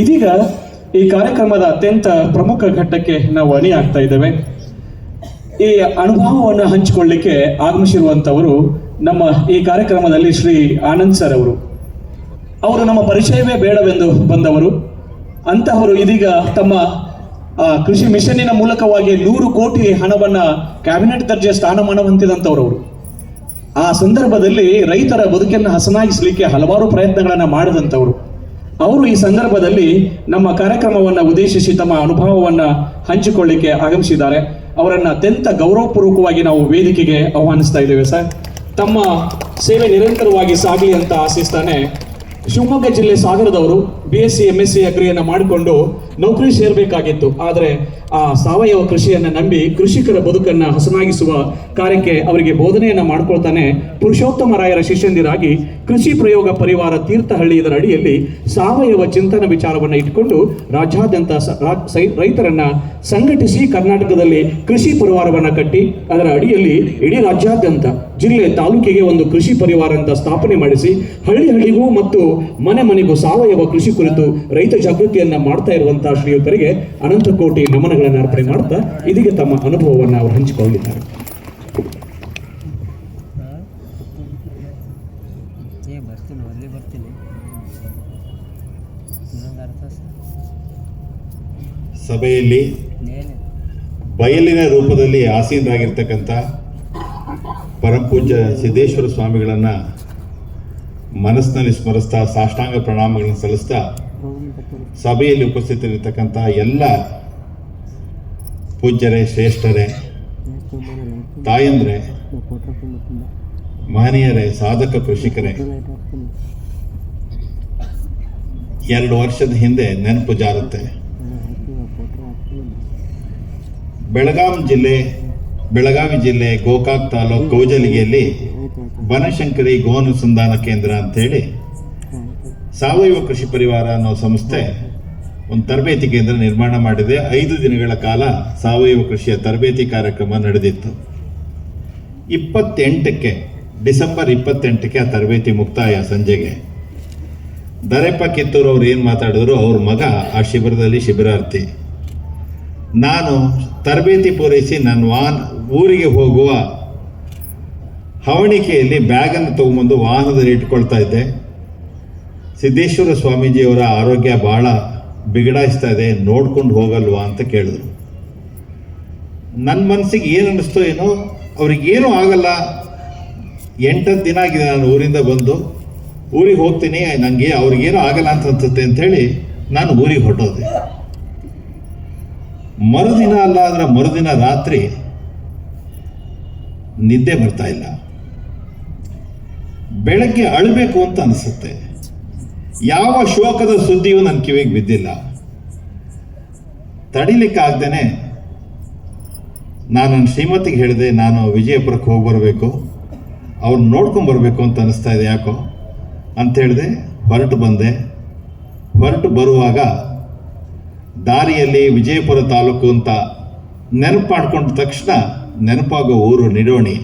ಇದೀಗ ಈ ಕಾರ್ಯಕ್ರಮದ ಅತ್ಯಂತ ಪ್ರಮುಖ ಘಟ್ಟಕ್ಕೆ ನಾವು ಅಣಿಯಾಗ್ತಾ ಇದ್ದೇವೆ. ಈ ಅನುಭವವನ್ನು ಹಂಚಿಕೊಳ್ಳಿಕ್ಕೆ ಆಗಮಿಸಿರುವಂಥವರು ನಮ್ಮ ಈ ಕಾರ್ಯಕ್ರಮದಲ್ಲಿ ಶ್ರೀ ಆನಂದ್ ಸರ್ ಅವರು ನಮ್ಮ ಪರಿಚಯವೇ ಬೇಡವೆಂದು ಬಂದವರು. ಅಂತಹವರು ಇದೀಗ ತಮ್ಮ ಕೃಷಿ ಮಿಷನ್ನಿನ ಮೂಲಕವಾಗಿ 100 ಕೋಟಿ ಹಣವನ್ನ ಕ್ಯಾಬಿನೆಟ್ ದರ್ಜೆ ಸ್ಥಾನಮಾನ ಹೊಂದಿದಂಥವ್ರು. ಆ ಸಂದರ್ಭದಲ್ಲಿ ರೈತರ ಬದುಕನ್ನು ಹಸನಾಗಿಸಲಿಕ್ಕೆ ಹಲವಾರು ಪ್ರಯತ್ನಗಳನ್ನು ಮಾಡಿದಂಥವ್ರು. ಅವರು ಈ ಸಂದರ್ಭದಲ್ಲಿ ನಮ್ಮ ಕಾರ್ಯಕ್ರಮವನ್ನು ಉದ್ದೇಶಿಸಿ ತಮ್ಮ ಅನುಭವವನ್ನು ಹಂಚಿಕೊಳ್ಳಿಕ್ಕೆ ಆಗಮಿಸಿದ್ದಾರೆ. ಅವರನ್ನು ಅತ್ಯಂತ ಗೌರವಪೂರ್ವಕವಾಗಿ ನಾವು ವೇದಿಕೆಗೆ ಆಹ್ವಾನಿಸ್ತಾ ಇದ್ದೇವೆ. ಸರ್, ತಮ್ಮ ಸೇವೆ ನಿರಂತರವಾಗಿ ಸಾಗಲಿ ಅಂತ ಆಶಿಸ್ತಾನೆ. ಶಿವಮೊಗ್ಗ ಜಿಲ್ಲೆ ಸಾಗರದವರು BSc MSc ಅಗ್ರಿಯನ್ನು ಮಾಡಿಕೊಂಡು ನೌಕರಿ ಸೇರಬೇಕಾಗಿತ್ತು. ಆದರೆ ಆ ಸಾವಯವ ಕೃಷಿಯನ್ನು ನಂಬಿ ಕೃಷಿಕರ ಬದುಕನ್ನು ಹಸನಾಗಿಸುವ ಕಾರ್ಯಕ್ಕೆ ಅವರಿಗೆ ಬೋಧನೆಯನ್ನು ಮಾಡ್ಕೊಳ್ತಾನೆ ಪುರುಷೋತ್ತಮರಾಯರ ಶಿಷ್ಯಂದಿರಾಗಿ ಕೃಷಿ ಪ್ರಯೋಗ ಪರಿವಾರ ತೀರ್ಥಹಳ್ಳಿ ಇದರ ಅಡಿಯಲ್ಲಿ ಸಾವಯವ ಚಿಂತನ ವಿಚಾರವನ್ನು ಇಟ್ಕೊಂಡು ರಾಜ್ಯಾದ್ಯಂತ ರೈತರನ್ನ ಸಂಘಟಿಸಿ ಕರ್ನಾಟಕದಲ್ಲಿ ಕೃಷಿ ಪರಿವಾರವನ್ನು ಕಟ್ಟಿ ಅದರ ಅಡಿಯಲ್ಲಿ ಇಡೀ ರಾಜ್ಯಾದ್ಯಂತ ಜಿಲ್ಲೆ ತಾಲೂಕಿಗೆ ಒಂದು ಕೃಷಿ ಪರಿವಾರ ಅಂತ ಸ್ಥಾಪನೆ ಮಾಡಿಸಿ ಹಳ್ಳಿಗೂ ಮತ್ತು ಮನೆ ಮನೆಗೂ ಸಾವಯವ ಕೃಷಿ ಕುರಿತು ರೈತ ಜಾಗೃತಿಯನ್ನ ಮಾಡ್ತಾ ಇರುವಂತಹ ಶ್ರೀಯುತರಿಗೆ ಅನಂತ ಕೋಟಿ ನಮನಗಳನ್ನು ಅರ್ಪಣೆ ಮಾಡ್ತಾ ಇದೀಗ ತಮ್ಮ ಅನುಭವವನ್ನು ಅವರು ಹಂಚಿಕೊಂಡಿದ್ದಾರೆ. ಸಭೆಯಲ್ಲಿ ಬಯಲಿನ ರೂಪದಲ್ಲಿ ಆಸೀನರಾಗಿರ್ತಕ್ಕಂಥ ಪರಮಪೂಜ್ಯ ಸಿದ್ದೇಶ್ವರ ಸ್ವಾಮಿಗಳನ್ನು ಮನಸ್ಸಿನಲ್ಲಿ ಸ್ಮರಿಸ್ತಾ ಸಾಷ್ಟಾಂಗ ಪ್ರಣಾಮಗಳನ್ನು ಸಲ್ಲಿಸ್ತಾ ಸಭೆಯಲ್ಲಿ ಉಪಸ್ಥಿತರಿರ್ತಕ್ಕಂಥ ಎಲ್ಲ ಪೂಜ್ಯರೇ, ಶ್ರೇಷ್ಠರೇ, ತಾಯಂದ್ರೆ, ಮಹನೀಯರೇ, ಸಾಧಕ ಕೃಷಿಕರೇ, 2 ವರ್ಷದ ಹಿಂದೆ ನೆನಪು ಜಾರುತ್ತೆ. ಬೆಳಗಾವಿ ಜಿಲ್ಲೆ ಗೋಕಾಕ್ ತಾಲೂಕು ಕೌಜಲಿಗೆಯಲ್ಲಿ ಬನಶಂಕರಿ ಗೋನುಸಂಧಾನ ಕೇಂದ್ರ ಅಂತೇಳಿ ಸಾವಯವ ಕೃಷಿ ಪರಿವಾರ ಅನ್ನೋ ಸಂಸ್ಥೆ ಒಂದು ತರಬೇತಿ ಕೇಂದ್ರ ನಿರ್ಮಾಣ ಮಾಡಿದೆ. 5 ದಿನಗಳ ಕಾಲ ಸಾವಯವ ಕೃಷಿಯ ತರಬೇತಿ ಕಾರ್ಯಕ್ರಮ ನಡೆದಿತ್ತು. 28ಕ್ಕೆ ಡಿಸೆಂಬರ್ 28ಕ್ಕೆ ಆ ತರಬೇತಿ ಮುಕ್ತಾಯ. ಸಂಜೆಗೆ ದರೆಪ್ಪ ಕಿತ್ತೂರು ಅವ್ರು ಏನು ಮಾತಾಡಿದ್ರು, ಅವ್ರ ಮಗ ಆ ಶಿಬಿರದಲ್ಲಿ ಶಿಬಿರಾರ್ಥಿ. ನಾನು ತರಬೇತಿ ಪೂರೈಸಿ ನನ್ನ ಊರಿಗೆ ಹೋಗುವ ಹವಣಿಕೆಯಲ್ಲಿ ಬ್ಯಾಗನ್ನು ತಗೊಂಬಂದು ವಾಹನದಲ್ಲಿ ಇಟ್ಕೊಳ್ತಾ ಇದ್ದೆ. ಸಿದ್ದೇಶ್ವರ ಸ್ವಾಮೀಜಿಯವರ ಆರೋಗ್ಯ ಭಾಳ ಬಿಗಡಾಯಿಸ್ತಾ ಇದೆ, ನೋಡ್ಕೊಂಡು ಹೋಗಲ್ವಾ ಅಂತ ಕೇಳಿದ್ರು. ನನ್ನ ಮನಸ್ಸಿಗೆ ಏನು ಅನ್ನಿಸ್ತೋ ಏನೋ, ಅವ್ರಿಗೇನೂ ಆಗಲ್ಲ, 8 ದಿನ ಆಗಿದೆ ನಾನು ಊರಿಂದ ಬಂದು, ಊರಿಗೆ ಹೋಗ್ತೀನಿ, ನನಗೆ ಅವ್ರಿಗೇನೂ ಆಗಲ್ಲ ಅಂತ ಅನ್ಸುತ್ತೆ ಅಂಥೇಳಿ ನಾನು ಊರಿಗೆ ಹೊರಟೋದೆ. ಮರುದಿನ ಅಲ್ಲ, ಅದರ ಮರುದಿನ ರಾತ್ರಿ ನಿದ್ದೆ ಬರ್ತಾ ಇಲ್ಲ. ಬೆಳಗ್ಗೆ ಅಳಬೇಕು ಅಂತ ಅನಿಸುತ್ತೆ. ಯಾವ ಶೋಕದ ಸುದ್ದಿಯೂ ನನ್ನ ಕಿವಿಗೆ ಬಿದ್ದಿಲ್ಲ. ತಡಿಲಿಕ್ಕಾಗ್ದೇನೆ ನಾನು ನನ್ನ ಶ್ರೀಮತಿಗೆ ಹೇಳಿದೆ, ನಾನು ವಿಜಯಪುರಕ್ಕೆ ಹೋಗಿ ಬರಬೇಕು, ಅವ್ರನ್ನ ನೋಡ್ಕೊಂಬರ್ಬೇಕು ಅಂತ ಅನಿಸ್ತಾ ಇದೆ ಯಾಕೋ ಅಂತ ಹೇಳಿದೆ. ಹೊರಟು ಬಂದೆ. ಹೊರಟು ಬರುವಾಗ ದಾರಿಯಲ್ಲಿ ವಿಜಯಪುರ ತಾಲೂಕು ಅಂತ ನೆನಪು ಮಾಡ್ಕೊಂಡ ತಕ್ಷಣ ನೆನಪಾಗೋ ಊರು ನಿಡೋಣಿ.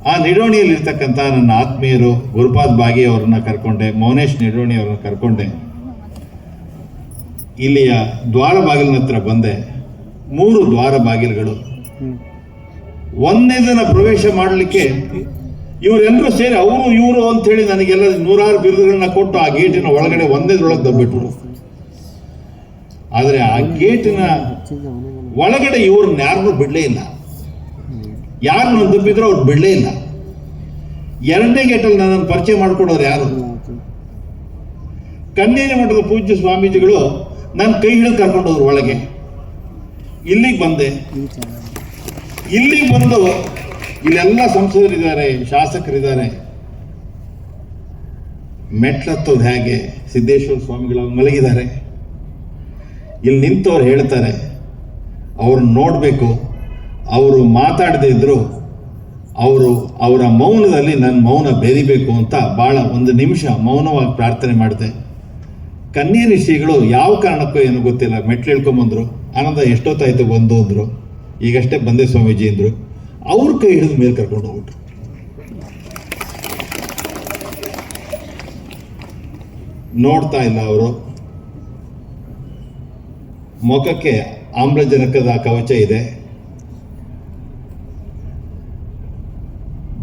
ಆ ನಿಡೋಣಿಯಲ್ಲಿರ್ತಕ್ಕಂಥ ನನ್ನ ಆತ್ಮೀಯರು ಗುರುಪಾದ್ ಬಾಗಿ ಅವ್ರನ್ನ ಕರ್ಕೊಂಡೆ, ಮೌನೇಶ್ ನಿಡೋಣಿ ಅವ್ರನ್ನ ಕರ್ಕೊಂಡೆ. ಇಲ್ಲಿಯ ದ್ವಾರ ಬಾಗಿಲಿನ ಹತ್ರ ಬಂದೆ. 3 ದ್ವಾರ ಬಾಗಿಲುಗಳು. 1ನೇ ದಿನ ಪ್ರವೇಶ ಮಾಡಲಿಕ್ಕೆ ಇವರೆಲ್ಲರೂ ಸೇರಿ ಅವರು ಇವರು ಅಂತ ಹೇಳಿ ನನಗೆಲ್ಲ 100 ಬಿರುದುಗಳನ್ನ ಕೊಟ್ಟು ಆ ಗೇಟಿನ ಒಳಗಡೆ 1ನೇದ್ರೊಳಗೆ ದಬ್ಬಿಟ್ರು. ಆದರೆ ಆ ಗೇಟಿನ ಒಳಗಡೆ ಇವ್ರನ್ನ ಯಾರನ್ನೂ ಬಿಡಲೇ ಇಲ್ಲ. ಯಾರನ್ನು ದಬ್ಬಿದ್ರು ಅವ್ರು ಬಿಡಲೇ ಇಲ್ಲ. 2ನೇ ಗೇಟಲ್ಲಿ ನನ್ನನ್ನು ಪರಿಚಯ ಮಾಡ್ಕೊಡೋರು ಯಾರು? ಕನ್ನೇರಿ ಮಠದ ಪೂಜ್ಯ ಸ್ವಾಮೀಜಿಗಳು ನನ್ನ ಕೈ ಹಿಡಿದು ಕರ್ಕೊಂಡೋದ್ರು ಒಳಗೆ. ಇಲ್ಲಿಗೆ ಬಂದೆ. ಇಲ್ಲಿಗೆ ಬಂದು ಇಲ್ಲೆಲ್ಲ ಸಂಸದರಿದ್ದಾರೆ, ಶಾಸಕರಿದ್ದಾರೆ. ಮೆಟ್ಲತ್ತೋದು ಹೇಗೆ, ಸಿದ್ದೇಶ್ವರ ಸ್ವಾಮಿಗಳು ಮಲಗಿದ್ದಾರೆ. ಇಲ್ಲಿ ನಿಂತವ್ರು ಹೇಳ್ತಾರೆ, ಅವ್ರನ್ನ ನೋಡಬೇಕು, ಅವರು ಮಾತಾಡದೇ ಇದ್ರು ಅವರ ಮೌನದಲ್ಲಿ ನನ್ನ ಮೌನ ಬೆರಿಬೇಕು ಅಂತ ಭಾಳ 1 ನಿಮಿಷ ಮೌನವಾಗಿ ಪ್ರಾರ್ಥನೆ ಮಾಡಿದೆ. ಕನ್ನೇರಿ ಶ್ರೀಗಳು ಯಾವ ಕಾರಣಕ್ಕೂ ಏನೂ ಗೊತ್ತಿಲ್ಲ ಮೆಟ್ಲು ಇಳ್ಕೊಂಬಂದ್ರು. ಆನಂದ ಎಷ್ಟೊತ್ತಾಯ್ತು ಬಂದು ಅಂದರು. ಈಗಷ್ಟೇ ಬಂದೆ ಸ್ವಾಮೀಜಿ ಅಂದರು. ಅವ್ರ ಕೈ ಹಿಡಿದು ಮೇಲೆ ಕರ್ಕೊಂಡು ಹೋಗ್ಬಿಟ್ರು. ನೋಡ್ತಾ ಇಲ್ಲ ಅವರು. ಮುಖಕ್ಕೆ ಆಮ್ಲಜನಕದ ಕವಚ ಇದೆ.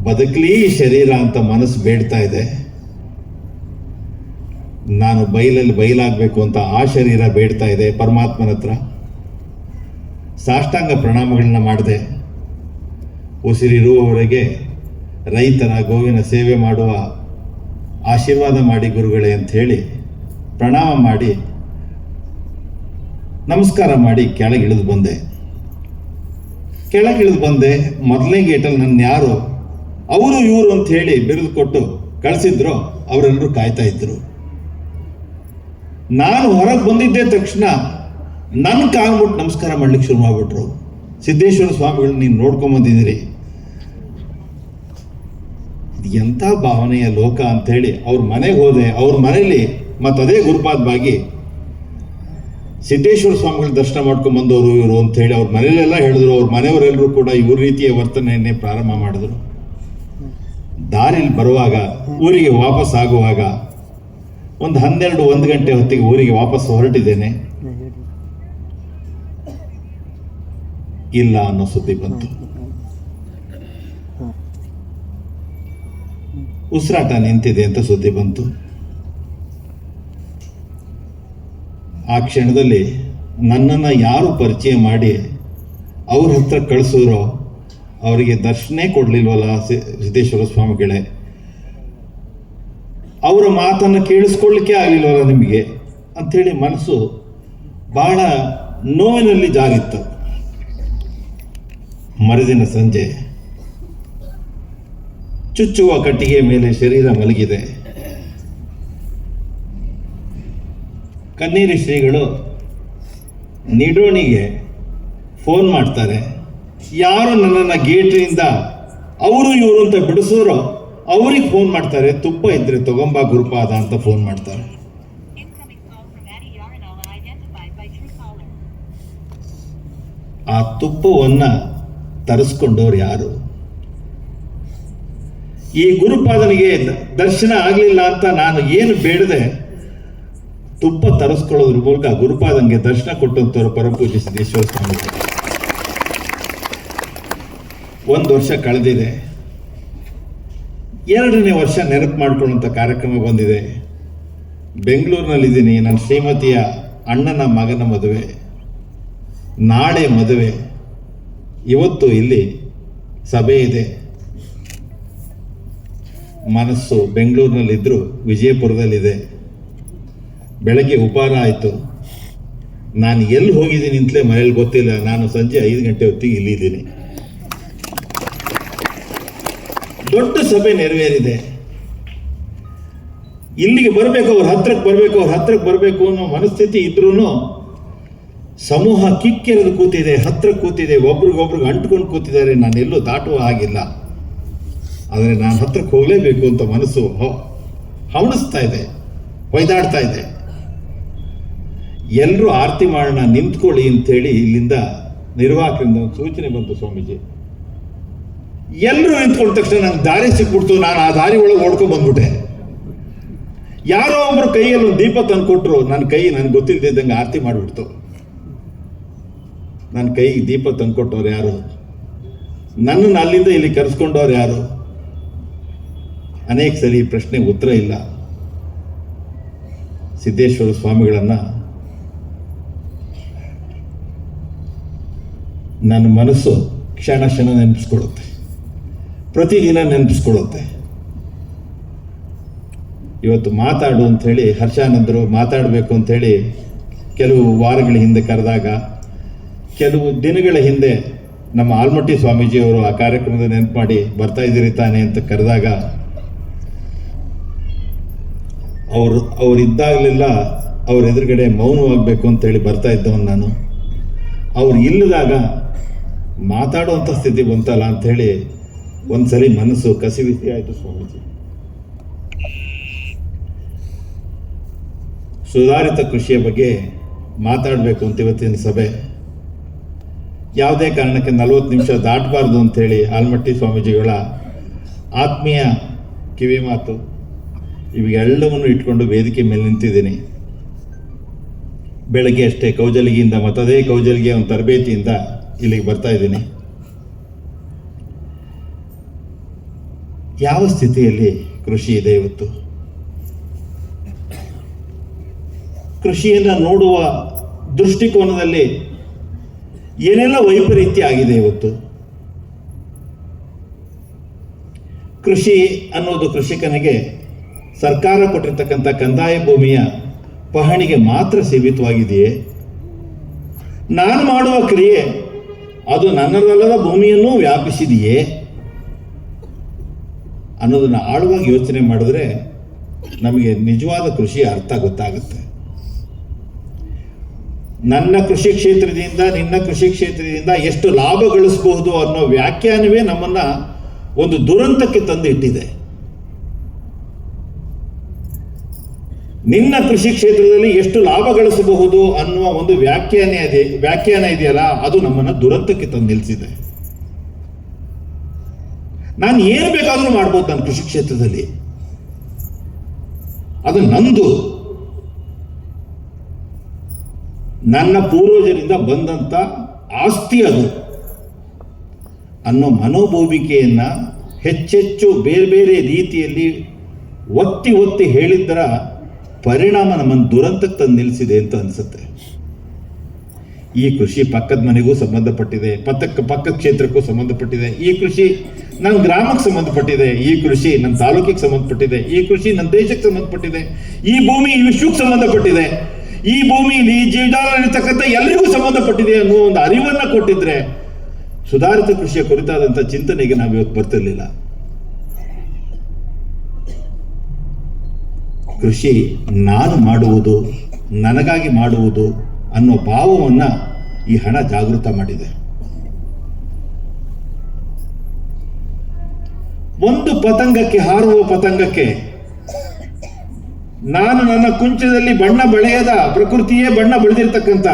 ಬದುಕಲಿ ಶರೀರ ಅಂತ ಮನಸ್ಸು ಬೇಡ್ತಾ ಇದೆ. ನಾನು ಬಯಲಾಗಬೇಕು ಅಂತ ಆ ಶರೀರ ಬೇಡ್ತಾ ಇದೆ ಪರಮಾತ್ಮನ ಹತ್ರ. ಸಾಷ್ಟಾಂಗ ಪ್ರಣಾಮಗಳನ್ನ ಮಾಡಿದೆ. ಉಸಿರಿರುವವರೆಗೆ ರೈತರ ಗೋವಿನ ಸೇವೆ ಮಾಡುವ ಆಶೀರ್ವಾದ ಮಾಡಿ ಗುರುಗಳೇ ಅಂತ ಹೇಳಿ ಪ್ರಣಾಮ ಮಾಡಿ ನಮಸ್ಕಾರ ಮಾಡಿ ಕೆಳಗಿಳಿದು ಬಂದೆ. ಮೊದಲನೇ ಗೇಟಲ್ಲಿ ನನ್ನ ಯಾರು ಅವರು ಇವರು ಅಂತ ಹೇಳಿ ಬಿರುದು ಕೊಟ್ಟು ಕಳಿಸಿದ್ರು, ಅವರೆಲ್ಲರೂ ಕಾಯ್ತಾ ಇದ್ರು. ನಾನು ಹೊರಗೆ ಬಂದಿದ್ದೆ ತಕ್ಷಣ ನನ್ನ ಕಾಲ್ಬಿಟ್ಟು ನಮಸ್ಕಾರ ಮಾಡ್ಲಿಕ್ಕೆ ಶುರು ಮಾಡ್ಬಿಟ್ರು. ಸಿದ್ದೇಶ್ವರ ಸ್ವಾಮಿಗಳು ನೀನು ನೋಡ್ಕೊಂಬಂದಿದ್ದೀರಿ, ಇದು ಎಂಥ ಭಾವನೆಯ ಲೋಕ ಅಂಥೇಳಿ ಅವ್ರ ಮನೆಗೆ ಹೋದೆ. ಅವ್ರ ಮನೇಲಿ ಮತ್ತದೇ ಗುರುಪಾದವಾಗಿ ಸಿದ್ದೇಶ್ವರ ಸ್ವಾಮಿಗಳ ದರ್ಶನ ಮಾಡ್ಕೊಂಡು ಬಂದವರು ಇವರು ಅಂಥೇಳಿ ಅವ್ರ ಮನೇಲೆಲ್ಲ ಹೇಳಿದ್ರು. ಅವ್ರ ಮನೆಯವರೆಲ್ಲರೂ ಕೂಡ ಇವ್ರ ರೀತಿಯ ವರ್ತನೆಯನ್ನೇ ಪ್ರಾರಂಭ ಮಾಡಿದ್ರು. ದಾರಿಲಿ ಬರುವಾಗ, ಊರಿಗೆ ವಾಪಸ್ ಆಗುವಾಗ ಒಂದು 12-1 ಗಂಟೆ ಹೊತ್ತಿಗೆ ಊರಿಗೆ ವಾಪಸ್ ಹೊರಟಿದ್ದೇನೆ. ಇಲ್ಲ ಅನ್ನೋ ಸುದ್ದಿ ಬಂತು. ಉಸಿರಾಟ ನಿಂತಿದೆ ಅಂತ ಸುದ್ದಿ ಬಂತು. ಆ ಕ್ಷಣದಲ್ಲಿ ನನ್ನನ್ನು ಯಾರು ಪರಿಚಯ ಮಾಡಿ ಅವ್ರ ಹತ್ರ ಕಳಿಸಿದ್ರೋ ಅವರಿಗೆ ದರ್ಶನೇ ಕೊಡಲಿಲ್ವಲ್ಲ ಸಿದ್ದೇಶ್ವರ ಸ್ವಾಮಿಗಳೇ, ಅವರ ಮಾತನ್ನು ಕೇಳಿಸ್ಕೊಳ್ಳಿಕ್ಕೆ ಆಗಲಿಲ್ವಲ್ಲ ನಿಮಗೆ ಅಂಥೇಳಿ ಮನಸ್ಸು ಬಹಳ ನೋವಿನಲ್ಲಿ ಜಾರಿತ್ತು. ಮರುದಿನ ಸಂಜೆ ಚುಚ್ಚುವ ಕಟ್ಟಿಗೆ ಮೇಲೆ ಶರೀರ ಮಲಗಿದೆ. ಕಣ್ಣೀರಿ ಶ್ರೀಗಳು ನಿಡೋಣಿಗೆ ಫೋನ್ ಮಾಡ್ತಾರೆ. ಯಾರು ನನ್ನನ್ನು ಗೇಟ್ನಿಂದ ಅವರು ಇವರು ಅಂತ ಬಿಡಿಸಿದ್ರು ಅವ್ರಿಗೆ ಫೋನ್ ಮಾಡ್ತಾರೆ. ತುಪ್ಪ ಇದ್ರೆ ತಗೊಂಬ ಗುರುಪಾದ ಅಂತ ಫೋನ್ ಮಾಡ್ತಾರೆ. ಆ ತುಪ್ಪವನ್ನು ತರಿಸ್ಕೊಂಡವ್ರು ಯಾರು? ಈ ಗುರುಪಾದನಿಗೆ ದರ್ಶನ ಆಗಲಿಲ್ಲ ಅಂತ ನಾನು ಏನು ಬೇಡದೆ ತುಪ್ಪ ತರಿಸ್ಕೊಳ್ಳೋದ್ರ ಮೂಲಕ ಗುರುಪಾದನಿಗೆ ದರ್ಶನ ಕೊಟ್ಟಂತವ್ರು ಪರಮಪೂಜ್ಯ ಸಿದ್ದೇಶ್ವರ ಸ್ವಾಮಿ. 1 ವರ್ಷ ಕಳೆದಿದೆ. 2ನೇ ವರ್ಷ ನೆನಪು ಮಾಡ್ಕೊಳ್ಳುವಂಥ ಕಾರ್ಯಕ್ರಮ ಬಂದಿದೆ. ಬೆಂಗಳೂರಿನಲ್ಲಿದ್ದೀನಿ. ನನ್ನ ಶ್ರೀಮತಿಯ ಅಣ್ಣನ ಮಗನ ಮದುವೆ, ನಾಳೆ ಮದುವೆ, ಇವತ್ತು ಇಲ್ಲಿ ಸಭೆ ಇದೆ. ಮನಸ್ಸು ಬೆಂಗಳೂರಿನಲ್ಲಿದ್ದರೂ ವಿಜಯಪುರದಲ್ಲಿದೆ. ಬೆಳಗ್ಗೆ ಉಪಹಾರ ಆಯಿತು. ನಾನು ಎಲ್ಲಿ ಹೋಗಿದ್ದೀನಿ ಅಂತಲೇ ಮನೇಲಿ ಗೊತ್ತಿಲ್ಲ. ನಾನು ಸಂಜೆ 5 ಗಂಟೆ ಹೊತ್ತಿಗೆ ಇಲ್ಲಿದ್ದೀನಿ. ದೊಡ್ಡ ಸಭೆ ನೆರವೇರಿದೆ. ಇಲ್ಲಿಗೆ ಬರಬೇಕು, ಅವ್ರ ಹತ್ರಕ್ಕೆ ಬರಬೇಕು ಅನ್ನೋ ಮನಸ್ಥಿತಿ ಇದ್ರೂ ಸಮೂಹ ಕಿಕ್ಕೆರೆದು ಕೂತಿದೆ, ಹತ್ರ ಕೂತಿದೆ, ಒಬ್ರಿಗೊಬ್ರಿಗೆ ಅಂಟ್ಕೊಂಡು ಕೂತಿದ್ದಾರೆ. ನಾನೆಲ್ಲೂ ದಾಟುವ ಹಾಗಿಲ್ಲ. ಆದರೆ ನಾನು ಹತ್ರಕ್ಕೆ ಹೋಗಲೇಬೇಕು ಅಂತ ಮನಸ್ಸು ಹವಣಿಸ್ತಾ ಇದೆ, ಹೊಯ್ದಾಡ್ತಾ ಇದೆ. ಎಲ್ಲರೂ ಆರತಿ ಮಾಡೋಣ, ನಿಂತ್ಕೊಳ್ಳಿ ಅಂಥೇಳಿ ಇಲ್ಲಿಂದ ನಿರ್ವಾಹಕರಿಂದ ಒಂದು ಸೂಚನೆ ಬಂತು. ಸ್ವಾಮೀಜಿ ಎಲ್ಲರೂ ನಿಂತ್ಕೊಂಡ ತಕ್ಷಣ ನಂಗೆ ದಾರಿ ಸಿಕ್ಬಿಡ್ತು. ನಾನು ಆ ದಾರಿ ಒಳಗೆ ಓಡ್ಕೊಂಡು ಬಂದ್ಬಿಟ್ಟೆ. ಯಾರೋ ಒಬ್ರು ಕೈಯಲ್ಲಿ ಒಂದು ದೀಪ ತಂದುಕೊಟ್ರು. ನನ್ನ ಕೈ ನನಗೆ ಗೊತ್ತಿಲ್ಲದಿದ್ದಂಗೆ ಆರತಿ ಮಾಡಿಬಿಡ್ತು. ನನ್ನ ಕೈಗೆ ದೀಪ ತಂದುಕೊಟ್ಟವ್ರು ಯಾರು? ನನ್ನನ್ನು ಅಲ್ಲಿಂದ ಇಲ್ಲಿ ಕರೆಸ್ಕೊಂಡವ್ರು ಯಾರು? ಅನೇಕ ಸರಿ ಈ ಪ್ರಶ್ನೆಗೆ ಉತ್ತರ ಇಲ್ಲ. ಸಿದ್ದೇಶ್ವರ ಸ್ವಾಮಿಗಳನ್ನು ನನ್ನ ಮನಸ್ಸು ಕ್ಷಣ ನೆನಪಿಸ್ಕೊಳ್ಳುತ್ತೆ, ಪ್ರತಿದಿನ ನೆನಪಿಸ್ಕೊಳ್ಳುತ್ತೆ. ಇವತ್ತು ಮಾತಾಡು ಅಂಥೇಳಿ ಹರ್ಷಾನಂದರು ಮಾತಾಡಬೇಕು ಅಂಥೇಳಿ ಕೆಲವು ವಾರಗಳ ಹಿಂದೆ ಕರೆದಾಗ, ಕೆಲವು ದಿನಗಳ ಹಿಂದೆ ನಮ್ಮ ಆಲ್ಮಟ್ಟಿ ಸ್ವಾಮೀಜಿಯವರು ಆ ಕಾರ್ಯಕ್ರಮದ ನೆನಪು ಮಾಡಿ ಬರ್ತಾ ಇದ್ದೀರಿ ತಾನೆ ಅಂತ ಕರೆದಾಗ, ಅವರಿದ್ದಾಗಲೆಲ್ಲ ಅವ್ರ ಎದುರುಗಡೆ ಮೌನವಾಗಬೇಕು ಅಂತೇಳಿ ಬರ್ತಾ ಇದ್ದವನು ನಾನು. ಅವ್ರು ಇಲ್ಲದಾಗ ಮಾತಾಡುವಂಥ ಸ್ಥಿತಿ ಬಂತಲ್ಲ ಅಂಥೇಳಿ ಒಂದ್ಸರಿ ಮನಸ್ಸು ಕಸಿವಿಸಿ ಆಯಿತು. ಸ್ವಾಮೀಜಿ ಸುಧಾರಿತ ಕೃಷಿಯ ಬಗ್ಗೆ ಮಾತಾಡಬೇಕು ಅಂತ ಇವತ್ತಿನ ಸಭೆ. ಯಾವುದೇ ಕಾರಣಕ್ಕೆ 40 ನಿಮಿಷ ದಾಟಬಾರ್ದು ಅಂಥೇಳಿ ಆಲ್ಮಟ್ಟಿ ಸ್ವಾಮೀಜಿಗಳ ಆತ್ಮೀಯ ಕಿವಿ ಮಾತು ಇವೆಲ್ಲವನ್ನು ಇಟ್ಕೊಂಡು ವೇದಿಕೆ ಮೇಲೆ ನಿಂತಿದ್ದೀನಿ. ಬೆಳಗ್ಗೆ ಅಷ್ಟೇ ಕೌಜಲಗಿಯಿಂದ ಮತ್ತದೇ ಕೌಜಲಗಿಯ ಒಂದು ತರಬೇತಿಯಿಂದ ಇಲ್ಲಿಗೆ ಬರ್ತಾ ಇದ್ದೀನಿ. ಯಾವ ಸ್ಥಿತಿಯಲ್ಲಿ ಕೃಷಿ ಇದೆ ಇವತ್ತು? ಕೃಷಿಯನ್ನು ನೋಡುವ ದೃಷ್ಟಿಕೋನದಲ್ಲಿ ಏನೆಲ್ಲ ವೈಪರೀತ್ಯ ಆಗಿದೆ ಇವತ್ತು. ಕೃಷಿ ಅನ್ನೋದು ಕೃಷಿಕನಿಗೆ ಸರ್ಕಾರ ಕೊಟ್ಟಿರ್ತಕ್ಕಂಥ ಕಂದಾಯ ಭೂಮಿಯ ಪಹಣಿಗೆ ಮಾತ್ರ ಸೀಮಿತವಾಗಿದೆಯೇ? ನಾನು ಮಾಡುವ ಕ್ರಿಯೆ ಅದು ನನ್ನದಲ್ಲದ ಭೂಮಿಯನ್ನೂ ವ್ಯಾಪಿಸಿದೆಯೇ ಅನ್ನೋದನ್ನು ಆಳವಾಗಿ ಯೋಚನೆ ಮಾಡಿದ್ರೆ ನಮಗೆ ನಿಜವಾದ ಕೃಷಿಯ ಅರ್ಥ ಗೊತ್ತಾಗುತ್ತೆ. ನನ್ನ ಕೃಷಿ ಕ್ಷೇತ್ರದಿಂದ ನಿನ್ನ ಕೃಷಿ ಕ್ಷೇತ್ರದಿಂದ ಎಷ್ಟು ಲಾಭ ಗಳಿಸಬಹುದು ಅನ್ನೋ ವ್ಯಾಖ್ಯಾನವೇ ನಮ್ಮನ್ನ ಒಂದು ದುರಂತಕ್ಕೆ ತಂದು ಇಟ್ಟಿದೆ. ನಿನ್ನ ಕೃಷಿ ಕ್ಷೇತ್ರದಲ್ಲಿ ಎಷ್ಟು ಲಾಭ ಗಳಿಸಬಹುದು ಅನ್ನುವ ಒಂದು ವ್ಯಾಖ್ಯಾನ ಇದೆಯಲ್ಲ, ಅದು ನಮ್ಮನ್ನ ದುರಂತಕ್ಕೆ ತಂದು ನಿಲ್ಲಿಸಿದೆ. ನಾನು ಏನು ಬೇಕಾದರೂ ಮಾಡ್ಬೋದು ನನ್ನ ಕೃಷಿ ಕ್ಷೇತ್ರದಲ್ಲಿ, ಅದು ನಂದು, ನನ್ನ ಪೂರ್ವಜರಿಂದ ಬಂದಂತ ಆಸ್ತಿ ಅದು ಅನ್ನೋ ಮನೋಭೂಮಿಕೆಯನ್ನ ಹೆಚ್ಚೆಚ್ಚು ಬೇರೆ ಬೇರೆ ರೀತಿಯಲ್ಲಿ ಒತ್ತಿ ಒತ್ತಿ ಹೇಳಿದ್ದರ ಪರಿಣಾಮ ನಮ್ಮನ್ನು ದುರಂತಕ್ಕೆ ತಂದು ನಿಲ್ಲಿಸಿದೆ ಅಂತ ಅನಿಸುತ್ತೆ. ಈ ಕೃಷಿ ಪಕ್ಕದ ಮನೆಗೂ ಸಂಬಂಧಪಟ್ಟಿದೆ, ಪಕ್ಕದ ಕ್ಷೇತ್ರಕ್ಕೂ ಸಂಬಂಧಪಟ್ಟಿದೆ. ಈ ಕೃಷಿ ನನ್ನ ಗ್ರಾಮಕ್ಕೆ ಸಂಬಂಧಪಟ್ಟಿದೆ, ಈ ಕೃಷಿ ನನ್ನ ತಾಲೂಕಿಗೆ ಸಂಬಂಧಪಟ್ಟಿದೆ, ಈ ಕೃಷಿ ನನ್ನ ದೇಶಕ್ಕೆ ಸಂಬಂಧಪಟ್ಟಿದೆ, ಈ ಭೂಮಿ ಈ ವಿಶ್ವಕ್ಕೆ ಸಂಬಂಧಪಟ್ಟಿದೆ, ಈ ಭೂಮಿ ಈ ಜೀವನದಲ್ಲಿರ್ತಕ್ಕಂಥ ಎಲ್ಲರಿಗೂ ಸಂಬಂಧಪಟ್ಟಿದೆ ಅನ್ನುವ ಒಂದು ಅರಿವನ್ನ ಕೊಟ್ಟಿದ್ರೆ ಸುಧಾರಿತ ಕೃಷಿಯ ಕುರಿತಾದಂಥ ಚಿಂತನೆಗೆ ನಾವು ಇವತ್ತು ಬರ್ತಿರ್ಲಿಲ್ಲ. ಕೃಷಿ ನಾನು ಮಾಡುವುದು, ನನಗಾಗಿ ಮಾಡುವುದು ಅನ್ನೋ ಭಾವವನ್ನ ಈ ಹಣ ಜಾಗೃತ ಮಾಡಿದೆ. ಒಂದು ಪತಂಗಕ್ಕೆ, ಹಾರುವ ಪತಂಗಕ್ಕೆ ನಾನು ನನ್ನ ಕುಂಚದಲ್ಲಿ ಬಣ್ಣ ಬಳೆಯದ ಪ್ರಕೃತಿಯೇ ಬಣ್ಣ ಬೆಳೆದಿರ್ತಕ್ಕಂಥ